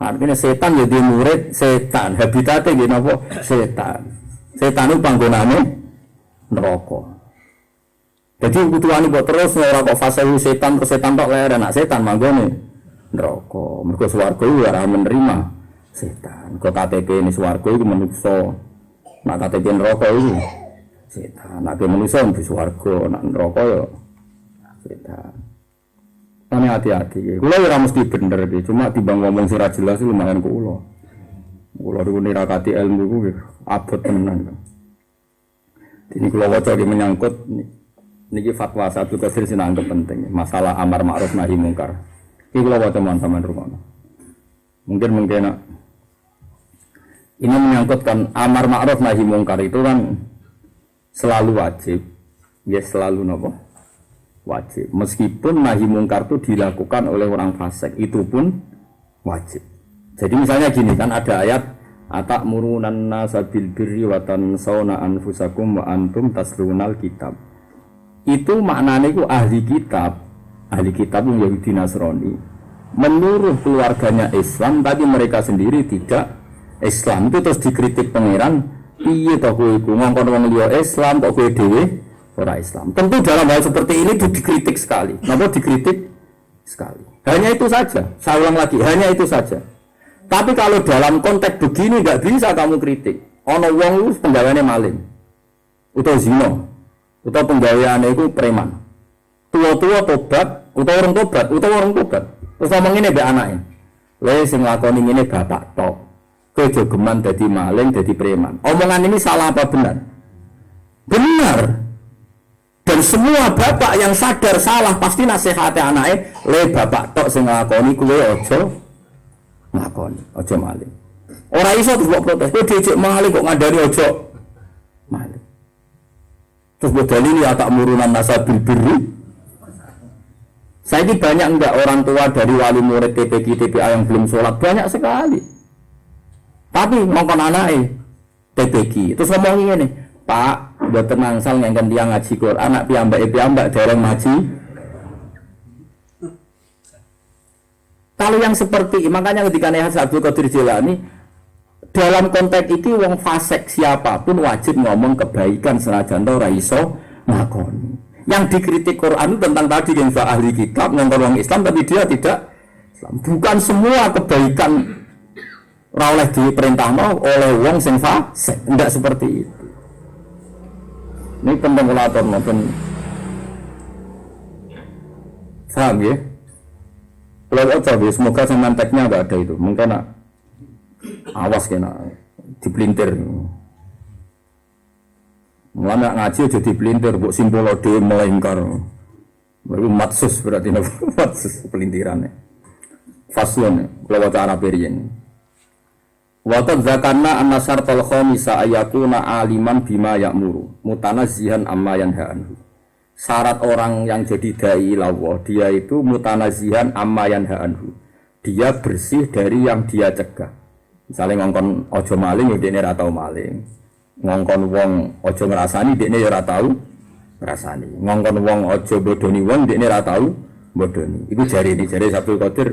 Artinya setan ya di murid setan, habitatnya nggih napa setan. Setan itu panggonane neraka. Jadi kebutuhan buat terus ora kok fasayquhu setan terus setan tok leren, nak setan manggone neraka. Mergo swarga ora menerima setan. Kok KTP ini swarga iku menungso. Nak KTP neraka iku setan, nak manusia mesti swarga, nak neraka ya setan. Ini hati-hati. Kula ora mesti bener iki, cuma timbang ngomong sira jelas lumayan kula. Kula niku nirakati ilmu ku abot tenan. Ini kula waca iki menyangkut niki fatwa satu kesir sing anggap penting, masalah amar ma'ruf nahi mungkar. Iki kula waca sampean rumono. Mungkin ini menyangkut kan amar ma'ruf nahi mungkar itu kan selalu wajib, ya selalu nopo wajib. Meskipun nahi mungkar itu dilakukan oleh orang fasik, itu pun wajib. Jadi misalnya gini kan ada ayat atakmurunan nasa bil birri wa tansawna anfusakum wa antum taslunal kitab. Itu maknanya itu ahli kitab yang Yahudi Nasrani menyuruh keluarganya Islam, tapi mereka sendiri tidak Islam. Itu terus dikritik pangeran. Iya toh kowe iku ngongkon wong liya Islam kok kowe dhewe ora Islam. Tentu dalam hal seperti ini itu dikritik sekali. Napa dikritik sekali. Hanya itu saja. Saya ulang lagi, hanya itu saja. Tapi kalau dalam konteks begini enggak bisa kamu kritik. Ana wong iku penggaweane maling. Utawa zina. Utawa penggaweane iku preman. Tua-tua tobat, utawa orang tobat. Terus ngomong ngene mbek anake. Lha sing nglakoni ngene bapak tok. Kejogeman jadi maling, jadi preman. Omongan ini salah apa benar? Benar. Dan Dan semua bapak yang sadar salah pasti nasihati anaknya, le bapak tok sing nglakoni kuwe aja nglakoni, aja maling. Ora iso terus mbok protes, kowe dijek maling kok ngandani aja maling. Terus bodali ya tak murunan nasabil birri. Saya ini banyak enggak orang tua dari wali murid TPQ, TPA yang belum sholat, banyak sekali. Tapi ngomong anaknya TPQ, terus ngomong ini, Pak, udah tenang sal ngengken tiang ngaji Quran, anak piyambak jarang ngaji. Kalau yang seperti, makanya ketika Syekh Abdul Qadir Jilani, dalam konteks itu wong fasik siapapun wajib ngomong kebaikan senajan ora iso ngakoni. Yang dikritik Quran itu tentang tadi yang ahli kitab ngomong orang Islam tapi dia tidak Islam. Bukan semua kebaikan oleh diperintah mau oleh wong sing fasik, tidak seperti itu. Ini penting kulator maupun paham ya? Kalau coba semoga semanteknya nggak ada itu, mungkin awas kena dipelintir. Mulanya ngaji aja dipelintir, buat simpul ode melingkar. Baru matsus berarti matsus pelintirannya. Faslon, kalau baca Arab ini. Wakat zakarna an-nasar talkhomisa ayakuna aliman bima ya'muru mutanazihan amma yanha'anhu. Syarat orang yang jadi da'i Allah, dia itu mutanazihan amma yanha'anhu. Dia bersih dari yang dia cegah. Misalnya ngongkon ojo maling, dia ini ratau maling. Ngongkon wong ojo ngrasani, dia ini ratau ngrasani. Ngongkon wong ojo bodoni wong, dia ini ratau bodoni. Itu jari Abdul Qadir,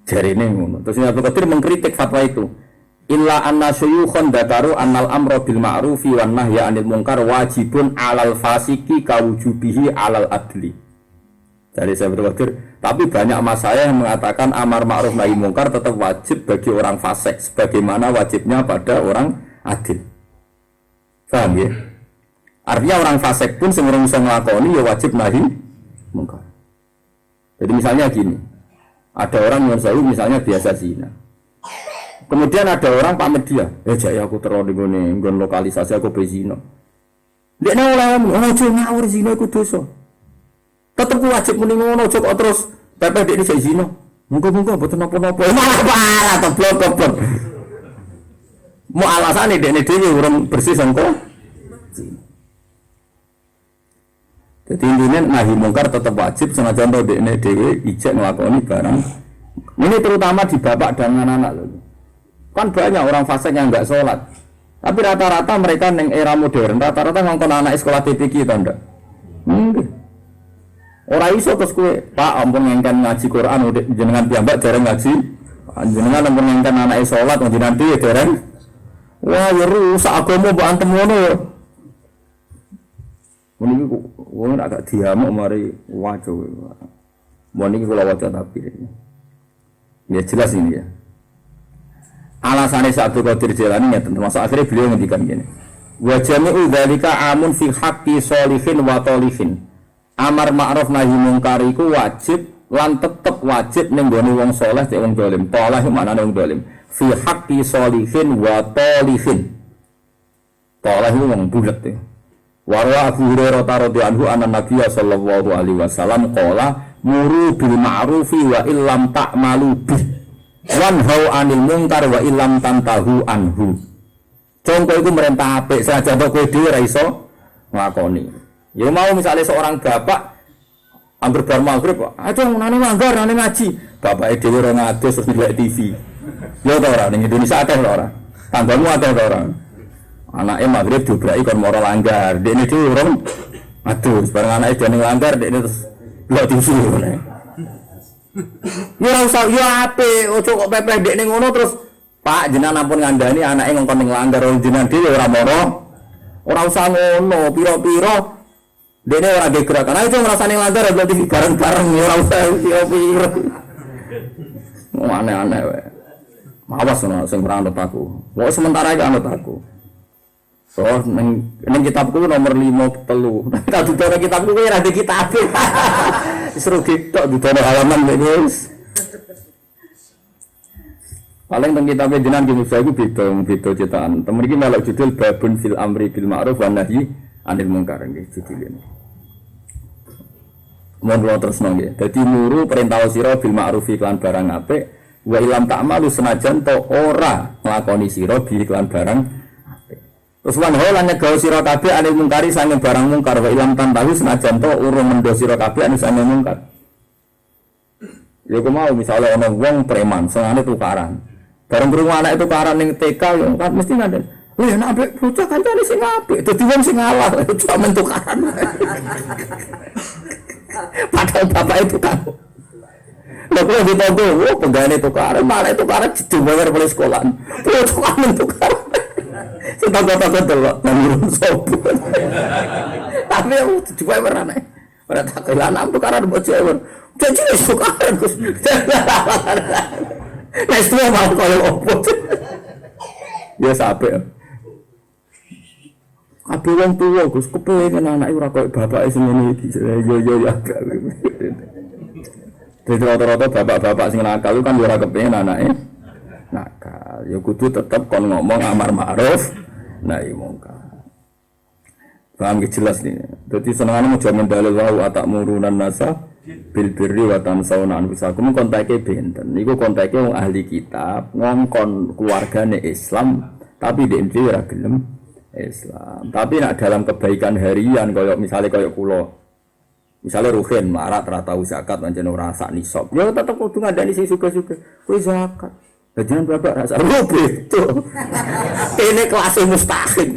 jari ini ngono. Terus Abdul Qadir mengkritik fatwa itu. Illa anna syuyukhan dakaru annal amro bil ma'rufi wan nahya anil munkar wajibun alal fasiki kawujubihi alal adli. Jadi saya berpikir, tapi banyak mas saya yang mengatakan amar ma'ruf nahi munkar tetap wajib bagi orang fasik sebagaimana wajibnya pada orang adil. Paham ya? Artinya orang fasik pun sing bisa nglakoni ya wajib nahi munkar. Jadi misalnya gini, ada orang yang misalnya biasa zina. Kemudian ada orang pamit dia, jaya aku terlalu nggon lokalisasi aku bezino. Dia oleh ojo ngawur zina iku dosa. Tetep wajib muni ngono aja kok terus pepeh dekne sik zina. Muga-muga mboten napa-napa. Malah parah to blok-blok. Mu alasane dekne dhewe urung bersih sangko. Jadi intinya nahi mungkar tetap wajib senajan to dekne dhewe ijek nglakoni barang. Ini terutama di bapak dan anak-anak loh. Kan banyak orang fasik yang enggak sholat. Tapi rata-rata mereka yang era modern, rata-rata ngongkon anak sekolah TPQ itu enggak. Orang iso terus kue, Pak ampun ngengkan ngaji Quran, jenengan piyambak jarang ngaji. Jenengan ampun ngengkan anak sholat, nanti ya jarang. Wah ya rusak agama mbok antem ngono ya. Meniki wong agak diamuk mari wajo. Meniki kula waca tapi. Ya jelas ini ya. Alasannya Syekh Abdul Qadir Jilani ya termasuk akhirnya beliau ngendikan gini. Wa jami'u dzalika amun fi haqqi sholihin wa talihin. Amar ma'ruf nahi munkar iku wajib lan tetep wajib ning gone wong saleh cek wong dolim. Talah maknane wong dolim. Fi haqqi sholihin wa talihin. Talah iku wong bulet ya. Wa Abu Hurairah radhiyallahu anhu anna Nabiy sallallahu alaihi wasallam qala muru bil ma'rufi wa illam ta'malu bih. Wanhau anil munkar wa illam tantahu anhu. Contoh itu merintah apik saja kok kowe dhewe ra iso nglakoni. Ya mau misalnya seorang bapak angger bar maghrib, aja nane langgar nane ngaji. Bapake dhewe ora ngadus terus ndelok TV. Ya ta ora ning Indonesia akeh ora. Tanggamu akeh ora. Anake maghrib diobraki kon moro langgar. Dekne dhewe urung adus, bareng anake dene langgar dekne terus ndelok TV ngene. Ya ora usah yo apik, ojo kok pepeh dekne ngono terus Pak jenengan ampun ngandani anake ngongkon ning langgar jenengan dhewe ora moro. Ora usah ngono, pira-pira dekne ora ge gerakan. Ayo ngrasani langgar berarti bareng-bareng ya ora usah pira-pira. Aneh-aneh wae. Awas ono sing ora anut aku. Wong sementara iki anut aku. So ning kitabku nomor 53. Tak dudono kitabku kuwi ora di kitab. Seru gitu dudono halaman wis. Paling teng kitabe jenengan ki Musa iku beda cetakan. Temen iki melok judul babun fil amri bil ma'ruf wan nahyi anil munkar nggih judulnya. Mohon kula tresno nggih. Dadi muru perintah sira bil ma'rufi lan barang apik, wa ilam ta'malu senajan to ora nglakoni sira bil lan barang apik. Terus wan lan nyegah sira kabeh ane mungkari sange barang mungkar wa ilam tantahu senajan to urung mendo sira kabeh ane sange mungkar. Ya kok mau misalnya ana wong preman sengane tukaran. Bareng krungu anak tukaran ning TK yo kan mesti ngaden. Lha nek ambek bocah kancane sing apik, dadi wong sing ngalah cuma tukaran. Padahal bapak itu kan. Lha kok ditondo, oh pegane tukaran, malah tukaran dibayar oleh sekolah. Terus tukaran tukaran. Setangga-tangga delok nang sopo. Tapi aku dibayar ana. Ora tak kelan tukaran bocah. Jadi tukaran Gus. Nek semua mau koyo opo. Ya sampe. Kabeh wong tuwa Gus kepengin anake ora koyo bapake sing ngene iki. Yo ya. Dadi rata-rata bapak-bapak sing nakal kan ora kepengin anake nakal. Ya kudu tetep kon ngomong amar ma'ruf nahi mungkar. Paham ki jelas nih. Dadi senengane jamin dalil wa ta'murunan nasa bil birri wa tansawna anfusakum kontake benten. Niku kontake wong ahli kitab, ngongkon keluargane Islam tapi dhek dhewe ora gelem Islam. Tapi nak dalam kebaikan harian misalnya kula. Misalnya Ruhin marat ora tau zakat pancen ora sak nisab. Ya tetep kudu ngandani sing suka-suka. Kuwi zakat. Jangan bapak rasa itu. Ini kelasnya mustahil.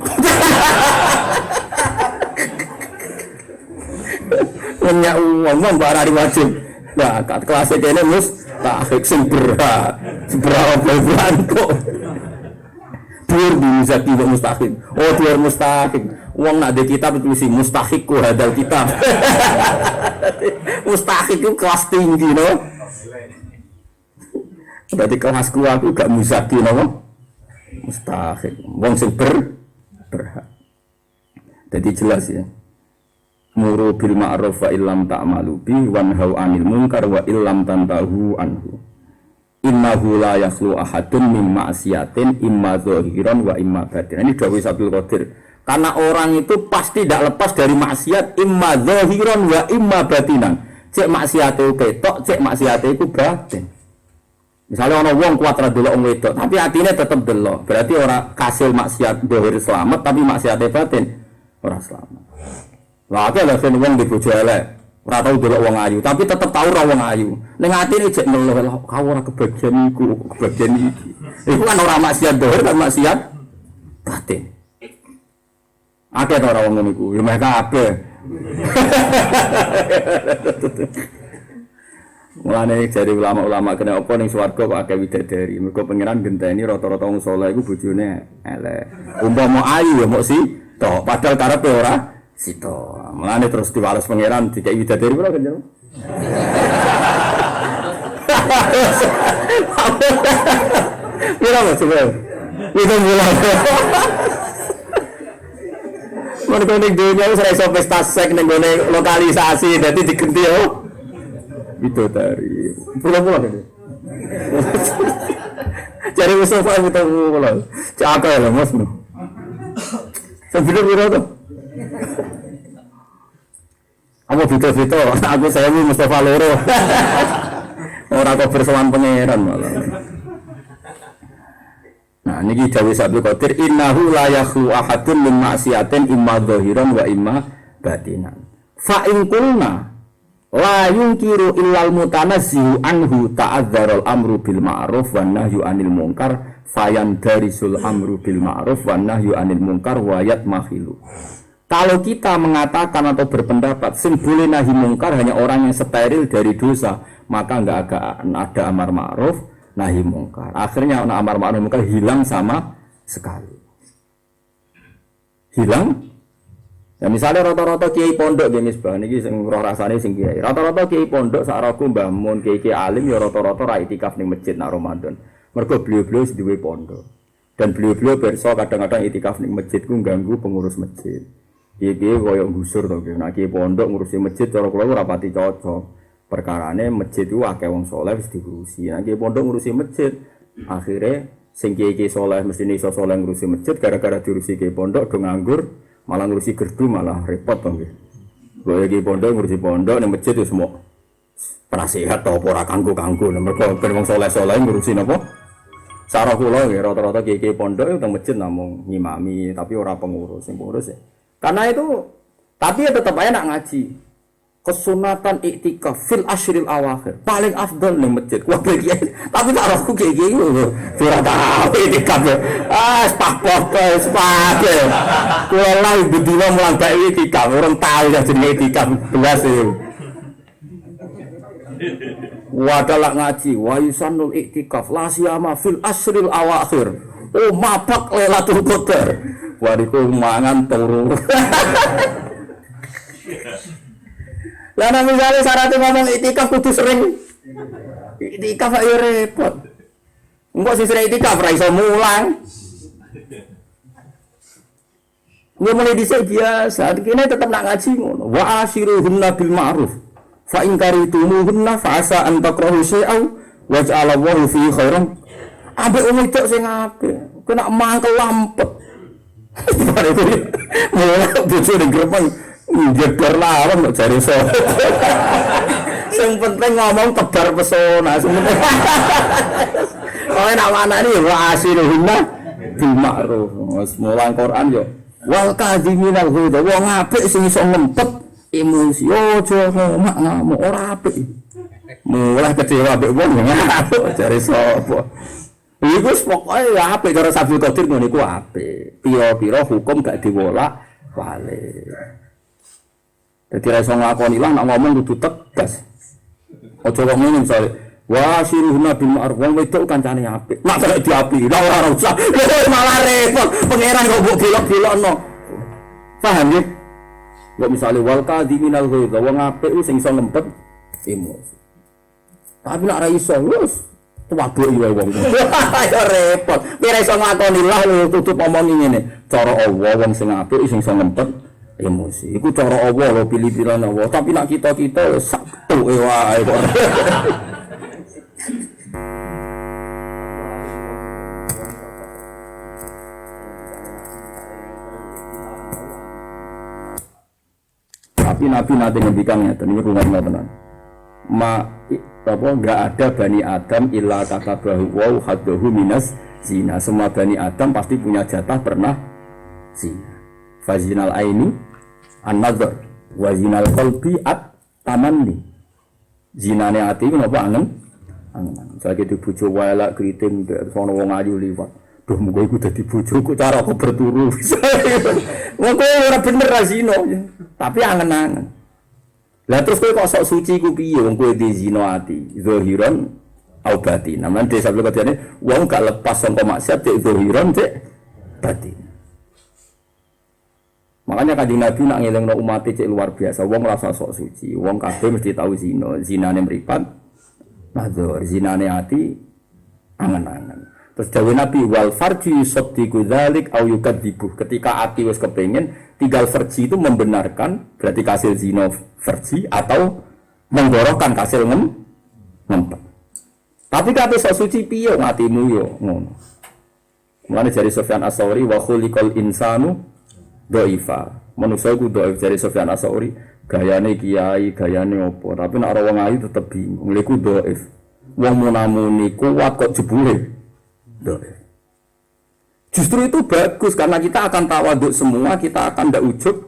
Punya uang barang wajib. Nah, kelasnya kene mustahil sing berat. Seberapa bulan kok. Dur bisa tidak mustahil. Oh, dur mustahil. Uang nak di kitab itu sih mustahilku hadal kitab. Mustahil itu kelas tinggi, no. Berarti kelasku aku gak musaki, no. Mustahil. Uang sing berhak. Jadi jelas ya. Muru bil ma'ruf wa illam ta'malu bi wanhau 'anil munkar wa illam tantahu anhu. Innahu la yakhlu ahadun min ma'siyatin imma zahiran wa imma batin. Ini dawuh Abdul Qadir. Karena orang itu pasti tidak lepas dari maksiat imma zahiran wa imma batinan. Cek maksiate ketok, cek maksiate iku batin. Misalnya ana wong kuat ra delok wong wedok, tapi atine tetep delok. Berarti ora kasil maksiat zahir selamat tapi maksiate batin ora selamat. Lah akeh lha sing wong di bojo elek, ora tau delok wong ayu, tapi tetep tau ora wong ayu. Ning atine jek ngeluh, kau ora kebagian iku, kebagian iki. Iku kan ora maksiat zahir, kan maksiat batin. Akeh ta ora wong ngono iku, ya meh kabeh. Mulane jare ulama-ulama kena apa ning swarga kok akeh widadari. Mergo pangeran genteni rata-rata wong saleh iku bojone elek. Umpama ayu ya mok tok, padahal karepe ora sito. Mulane terus diwales pangeran dikek widadari ora kan. Mira mo coba. Itu mulai. Mergo ning dunya wis ora iso pesta sek ning gone lokalisasi dadi digenti yo. Itu dari pulau-pulau ini. Cari Mustafa itu pulau. Cakap lah mas no. Sebelum pulau tu. Kamu video-video. Aku saya Mustafa Loro. Orang kau bersowan pangeran malah. Nah, niki dawuh Abdul Qadir innahu la yakhlu ahadun min ma'siyatin imma zahiran wa imma batinan. Fa in qulna la yungkiru illal mutanazzihu anhu ta'adzarul amru bil ma'ruf wan nahyu 'anil munkar fayandarisul amru bil ma'ruf wan nahyu 'anil munkar wa yatmahilu. Kalau kita mengatakan atau berpendapat sing boleh nahi munkar hanya orang yang steril dari dosa, maka enggak ada amar ma'ruf nahi munkar. Akhirnya amar ma'ruf munkar hilang sama sekali. Hilang. Ya misalnya rata-rata kiai pondok nggih misbah niki sing roh rasane sing kiai. Rata-rata kiai pondok sak roku Mbah Mun kiai alim ya rata-rata ra itikaf ning masjid nak Ramadan. Mergo beliau-beliau duwe pondok. Dan beliau-beliau berso kadang-kadang itikaf ning masjid ku ganggu pengurus masjid. Kiai koyo gusur to nggih. Nek kiai pondok ngurusi masjid cara kula ora pati cocok. Perkarane masjid ku akeh wong saleh wis diurusi. Nek kiai pondok ngurusi masjid, akhire sing kiai saleh mesti iso saleh ngurusi masjid gara-gara diurusi kiai pondok do nganggur. Malah ngurusi gerdu malah repot to nggih. Gue lagi pondok ngurusi pondok ning masjid wis semua penasehat ta apa ora kanggo-kanggo. Mergo ben wong saleh-saleh ngurusi napa? Sarah kula nggih rata-rata kiai pondok teng masjid namung ngimami tapi ora pengurus, sing pengurus ya. Karena itu tapi ya tetap aja nak ngaji. Kesunatan iktikaf fil ashril awakhir paling afdal ning masjid. Wah kiai, tapi tak rohku kiai lho. Ora tahu iktikaf. Sepakat. Kula lha bedino mlanggahi iktikaf, orang tahu ya jenenge iktikaf belas ya. Wadalak ngaji wa yusanul iktikaf la siyama fil asril awakhir. Oh mapak Lailatul Qadar. Wariku mangan turu. Lah nek misale syaratnya ngomong iktikaf kudu sering. Iktikaf ayo repot. Engko sing sering iktikaf ra iso mulang. Yo mulai dhisik biasa, kene tetep nak ngaji ngono. Wa ashiruhunna bil ma'ruf. Fa in karitumuhunna fa asa an takrahu syai'an wa ja'alallahu fi khairan. Ambek wong wedok sing apik, kena mangkel lampet. Mulai bojo ning gremeng jedor lawan kok jare iso. Sing penting ngomong tebar pesona sementing. Oh enak manane wa ashiruhunna bil ma'ruf. Wis mulang Quran yo. Wal kadhiminal ghaiz wong apik sing iso ngempet emosi aja ngamuk ora apik. Mulai kecewa mbek wong ngamuk jare sapa. Iku pokoke apik cara Sabtu Qadir ngono iku apik. Pira-pira hukum gak diwolak-walik. Dadi ra iso nglakoni lah nek ngomong kudu tegas. Aja kok ngene misale wa siruhna bil ma'ruf wong wedok kancane apik. Nek gak diapi, ora ora usah. Malah repot. Pangeran kok mbok belok-belokno. Paham ya? Kok misale wal kadhiminal ghaiz wong apik sing iso ngempet emosi. Tapi nek ra iso wis tuwabuk ya wong. Ya repot. Ora iso nglakoni lah tutup omong ngene. Cara Allah wong sing apik sing iso ngempet emosi. Iku cara Allah lho pilih-pilihan Allah. Tapi nek kita saktu wae kok. Tapi Nabi nanti ngendikannya, ini rumahnya tenan. Enggak ada Bani Adam illa katabahu wa haddahu minas zina. Semua Bani Adam pasti punya jatah pernah zina. Fazinal aini an-nazar wa zinal qalbi at-tamanni. Zinane ati napa angen? Angen. Saiki dibojo wae lak kriting sono wong ayu liwat. Duh muga iku dadi bojoku cara aku berturu. Wong kowe ora bener ra zina. Tapi angen-angen. Lah terus kowe kok sok suci ku piye wong kowe di zina ati? Zahiran au batin. Namane desa kadene wong gak lepas saka maksiat cek zahiran cek batin. Makanya kanjeng Nabi nak ngelingno umat cek luar biasa. Wong rasa sok suci. Wong kabeh mesti tahu zina. Zinane mripat. Nazar zinane ati angen-angen. Terus dawuh Nabi wal farji yusaddiqu dzalik au yukadzibu. Ketika ati wis kepengin, tinggal farji itu membenarkan berarti kasil zina farji atau menggorohkan kasil ngempet. Tapi kabeh sok suci piye atimu yo ngono. Mulane jari Sufyan Ats-Tsauri wa khuliqal insanu dhaifa. Manusa iku dhaif jari Sufyan Ats-Tsauri, gayane kiai, gayane opo, tapi nek ora wong ayu tetep bingung. Lha iku dhaif. Wong munamuni kuat kok jebule. Justru itu bagus karena kita akan tawaduk semua, kita akan ndak ujub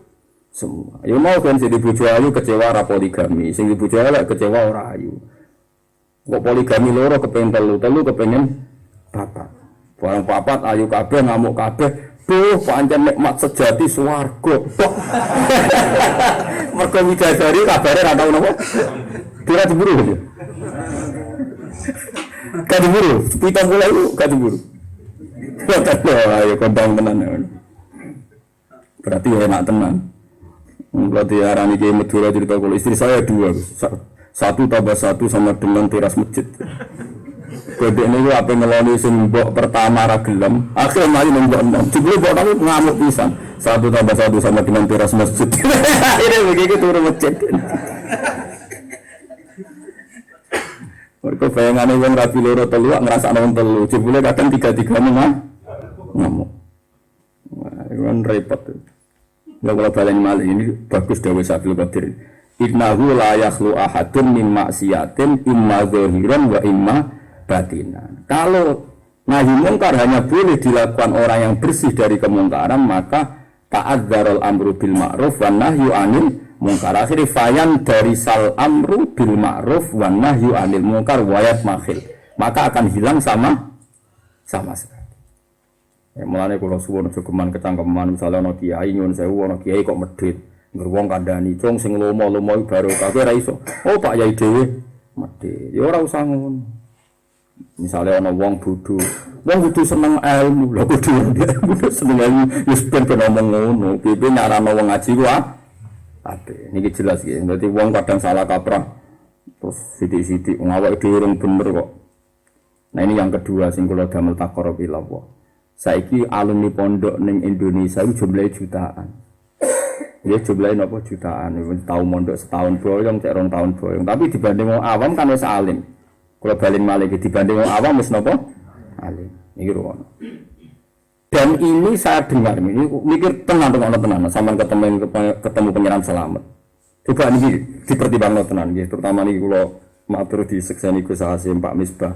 semua. Ya mau kan sing dibojo ayu kecewa ora poligami, sing dibojo elek kecewa ora ayu. Kok poligami loro kepengin telu kepengin papat. Barang papat ayu kabeh ngamuk kabeh. Duh pancen nikmat sejati swarga. Mergo widadari kabare ra tau napa. Kira diburu ya. Kadiburu, pitang bola itu kadiburu. Ayo kondang tenan. Berarti enak tenan. Berarti arani Kiai Madura cerita kalau istri saya 2. 1 tambah 1 sama dengan teras masjid. Kodek ini apa ngeloni sembok pertama ragelam. Akhirnya mari nembok 6. Jebule mbok tapi ngamuk pisan. 1 tambah 1 sama dengan teras masjid. Ini begitu turun masjid. Mereka bayangane wong rapi loro telu ngrasakno wong telu. Jebule kadang 3-3 ngamuk. Wah, kan repot. Enggak kalau balen malih ini bagus dawuh Abdul Qadir. Innahu la yakhlu ahadun min maksiatin imma zahiran wa imma batinan. Kalau nahi mungkar hanya boleh dilakukan orang yang bersih dari kemungkaran, maka ta'adzarul amru bil ma'ruf wan nahyu 'anil munkar. Akhirnya fayan dari sal amru bil ma'ruf wan nahyu 'anil munkar wayat makhil. Maka akan hilang sama sekali. Ya mulane kula suwun jogeman kecangkeman misale ana kiai nyuwun sewu ana kiai kok medhit. Ngger wong kandhani cung sing lomo-lomo baru kabeh ora iso. Oh Pak Yai dhewe medhit. Ya ora usah ngono. Misale ana wong bodho, wong kudu seneng ilmu. Lha kudu seneng ilmu wis ben ngomong ngono. Piye nyarano wong ngaji ku apik. Niki jelas iki. Dadi wong kadang salah kaprah. Terus sithik-sithik ngawake dhewe urung bener kok. Nah ini yang kedua sing kula damel taqarrub ila Allah. Saiki alumni pondok ning Indonesia itu jumlahnya jutaan. Ya jumlahnya napa jutaan. Tahu mondok setahun boyong, cek rong tahun boyong. Tapi dibanding wong awam kan wis alim. Kalau balik malih dibanding wong awam wis napa? Alim. Niki ruwono. Dan ini saya dengar ini mikir tenang sampean ketemu pengiran selamat. Coba niki dipertimbangno tenan nggih, terutama niki kula matur di sekseni Gus Hasim Pak Misbah.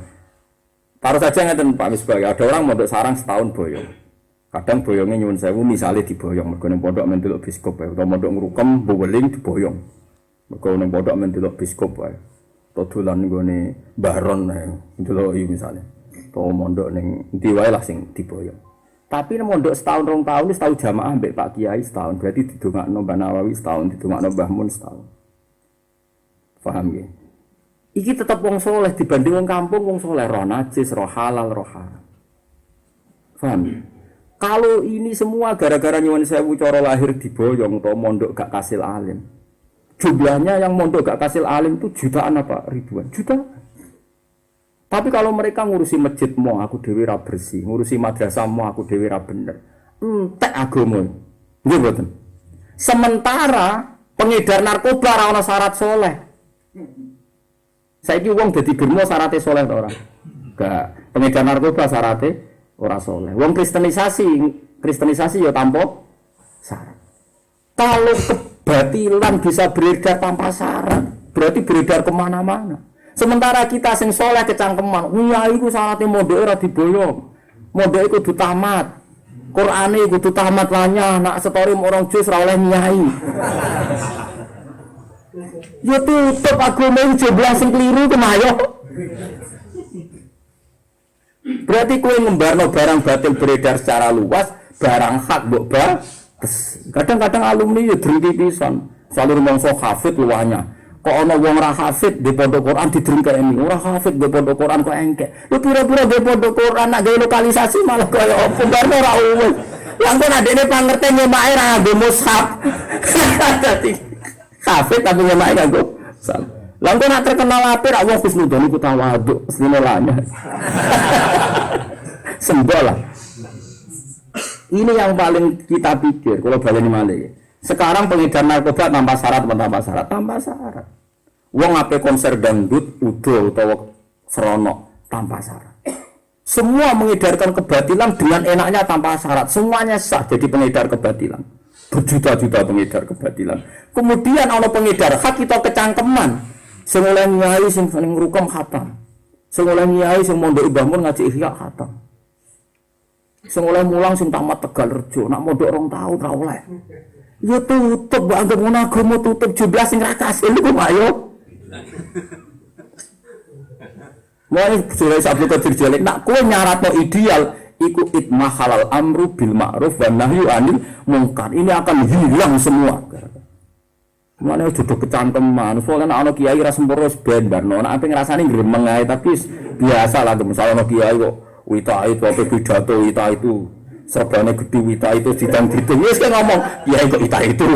Taruh saja ngeten Pak Misbah, ada orang mondok sarang setahun boyong. Kadang boyongnya nyuwun sewu misalnya diboyong, mergo ning pondok men delok biskop wae, utawa mondok ngrukem boweling diboyong. Mergo ning pondok men delok biskop wae. Utawa dolan nggone Baron wae, delok iki misale. Utawa mondok ning endi wae lah sing diboyong. Tapi ning mondok setahun rong tahun wis tau jamaah mbek Pak Kiai setahun, berarti didongakno Mbah Nawawi setahun, didongakno Mbah Mun setahun. Paham nggih? Iki tetap wong soleh dibanding wong kampung, wong soleh roh najis, roh halal, roh haram. Paham? Kalau ini semua gara-gara nyuwun sewu cara lahir diboyong atau mondok gak kasil alim. Jumlahnya yang mondok gak kasil alim itu jutaan apa ribuan? Jutaan. Tapi kalau mereka ngurusi masjid mau aku dhewe ra bersih, ngurusi madrasah mau aku dhewe ra bener. Entek agama. Nggih mboten. Sementara pengedar narkoba ora ana syarat soleh. Saiki wong dadi germo syaratnya soleh ta ora? Enggak. Pengedar narkoba syaratnya ora soleh. Wong kristenisasi ya tanpa syarat. Kalau kebatilan bisa beredar tanpa syarat, berarti beredar kemana-mana. Sementara kita sing soleh kecangkeman, nyai iku syaratnya mondok ora diboyong. Mondok iku kudu tamat. Qur'ane kudu tamat lanya, nak story orang jus ora oleh nyai. Ya tutup agama jumlah sing keliru kemayo. Berarti kowe ngembarno barang batil beredar secara luas, barang hak mbok bates. Kadang-kadang alumni ya drengki pisan. Salur mangsa hafid luwahnya. Kok ana wong ora hafid di pondok Quran didrengkeni, ora hafid di pondok Quran kok engkek. Lu pira-pira di pondok Quran nak gawe lokalisasi malah kaya opo barno ora uwes. Langsung adene pangerten nyemake ra nggo mushaf. Dadi hafid tapi nyemake nggo mushaf. Langsung nak terkenal apik ra wong husnudzon iku tawadhu, sinolanya. Sembola. Ini yang paling kita pikir kalau baleni malih. Sekarang pengedar narkoba tanpa syarat, tanpa syarat. Wong ape konser dangdut, udo utawa serono tanpa syarat. Semua mengedarkan kebatilan dengan enaknya tanpa syarat. Semuanya sah jadi pengedar kebatilan. Berjuta-juta pengedar kebatilan. Kemudian ana pengedar hak kita kecangkeman. Sing oleh nyai sing ngrukem khatam. Sing oleh nyai sing mondok Mbah Mun ngaji ihya khatam. Sing oleh mulang sing tamat Tegalrejo, nak mondok 2 tahun ra oleh. Ya tutup mbok anggap ngono agama tutup jumlah sing ra kasil iku ayo. Mulai sudah Abdul Qadir Jalil nak kowe nyaratno ideal iku itma halal amru bil ma'ruf wan nahyu 'anil munkar. Ini akan hilang semua. Mulane jodoh kecangkeman, soalnya ana kiai ra sempurna ben barno, nek ape ngrasani gremeng ae tapi biasa lah misalnya ana kiai kok wita itu apa pidato wita itu serbane gede wita itu ditang-ditang wis kan ngomong ya kok wita itu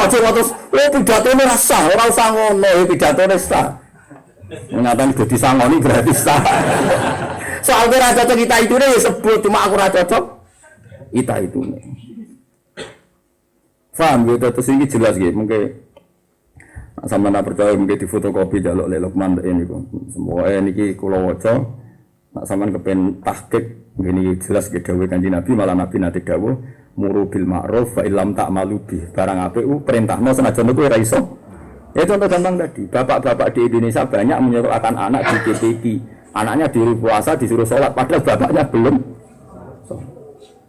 ojo terus pidatone ra sah ora usah ngono pidatone sah nyatane dadi sangoni berarti sah soal ora cocok kita itu nih sebut cuma aku ora cocok kita itu nih paham gitu terus ini jelas gitu mungkin sama nak percaya mungkin di fotokopi jaluk Lukman ini semua ini kula waca nak sampean kepen tahqiq ngene jelas ke dawuh Kanjeng Nabi malah Nabi nate dawuh muru bil ma'ruf fa illam ta'malu bih. Barang apik perintahno senajan kowe ora iso. Ya contoh gampang tadi, bapak-bapak di Indonesia banyak menyekolahkan anak di GPK. Anaknya disuruh puasa, disuruh sholat, padahal bapaknya belum.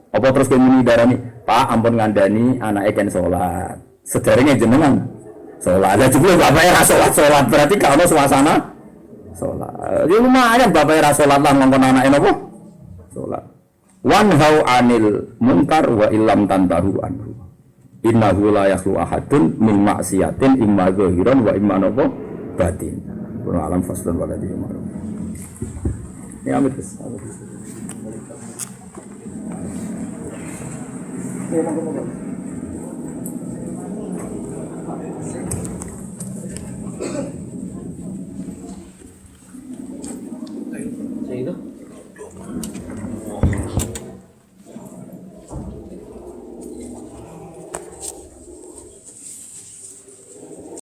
Apa terus kemuni darani, Pak ampun ngandani anak eken sholat. Sederenge jenengan sholat. Lah jebule bapaknya ra sholat, berarti gak ono suasana sholat. Ya lumayan bapaknya ra sholat lah ngongkon anake napa? Sholat. Wanhau anil munkar wa illam tantahu anhu. Innahu la yakhlu ahadun min maksiatin imma zahiran wa imma napa batin. Qur'an alam faslun waladi ma'ruf. Ya amit. Ya,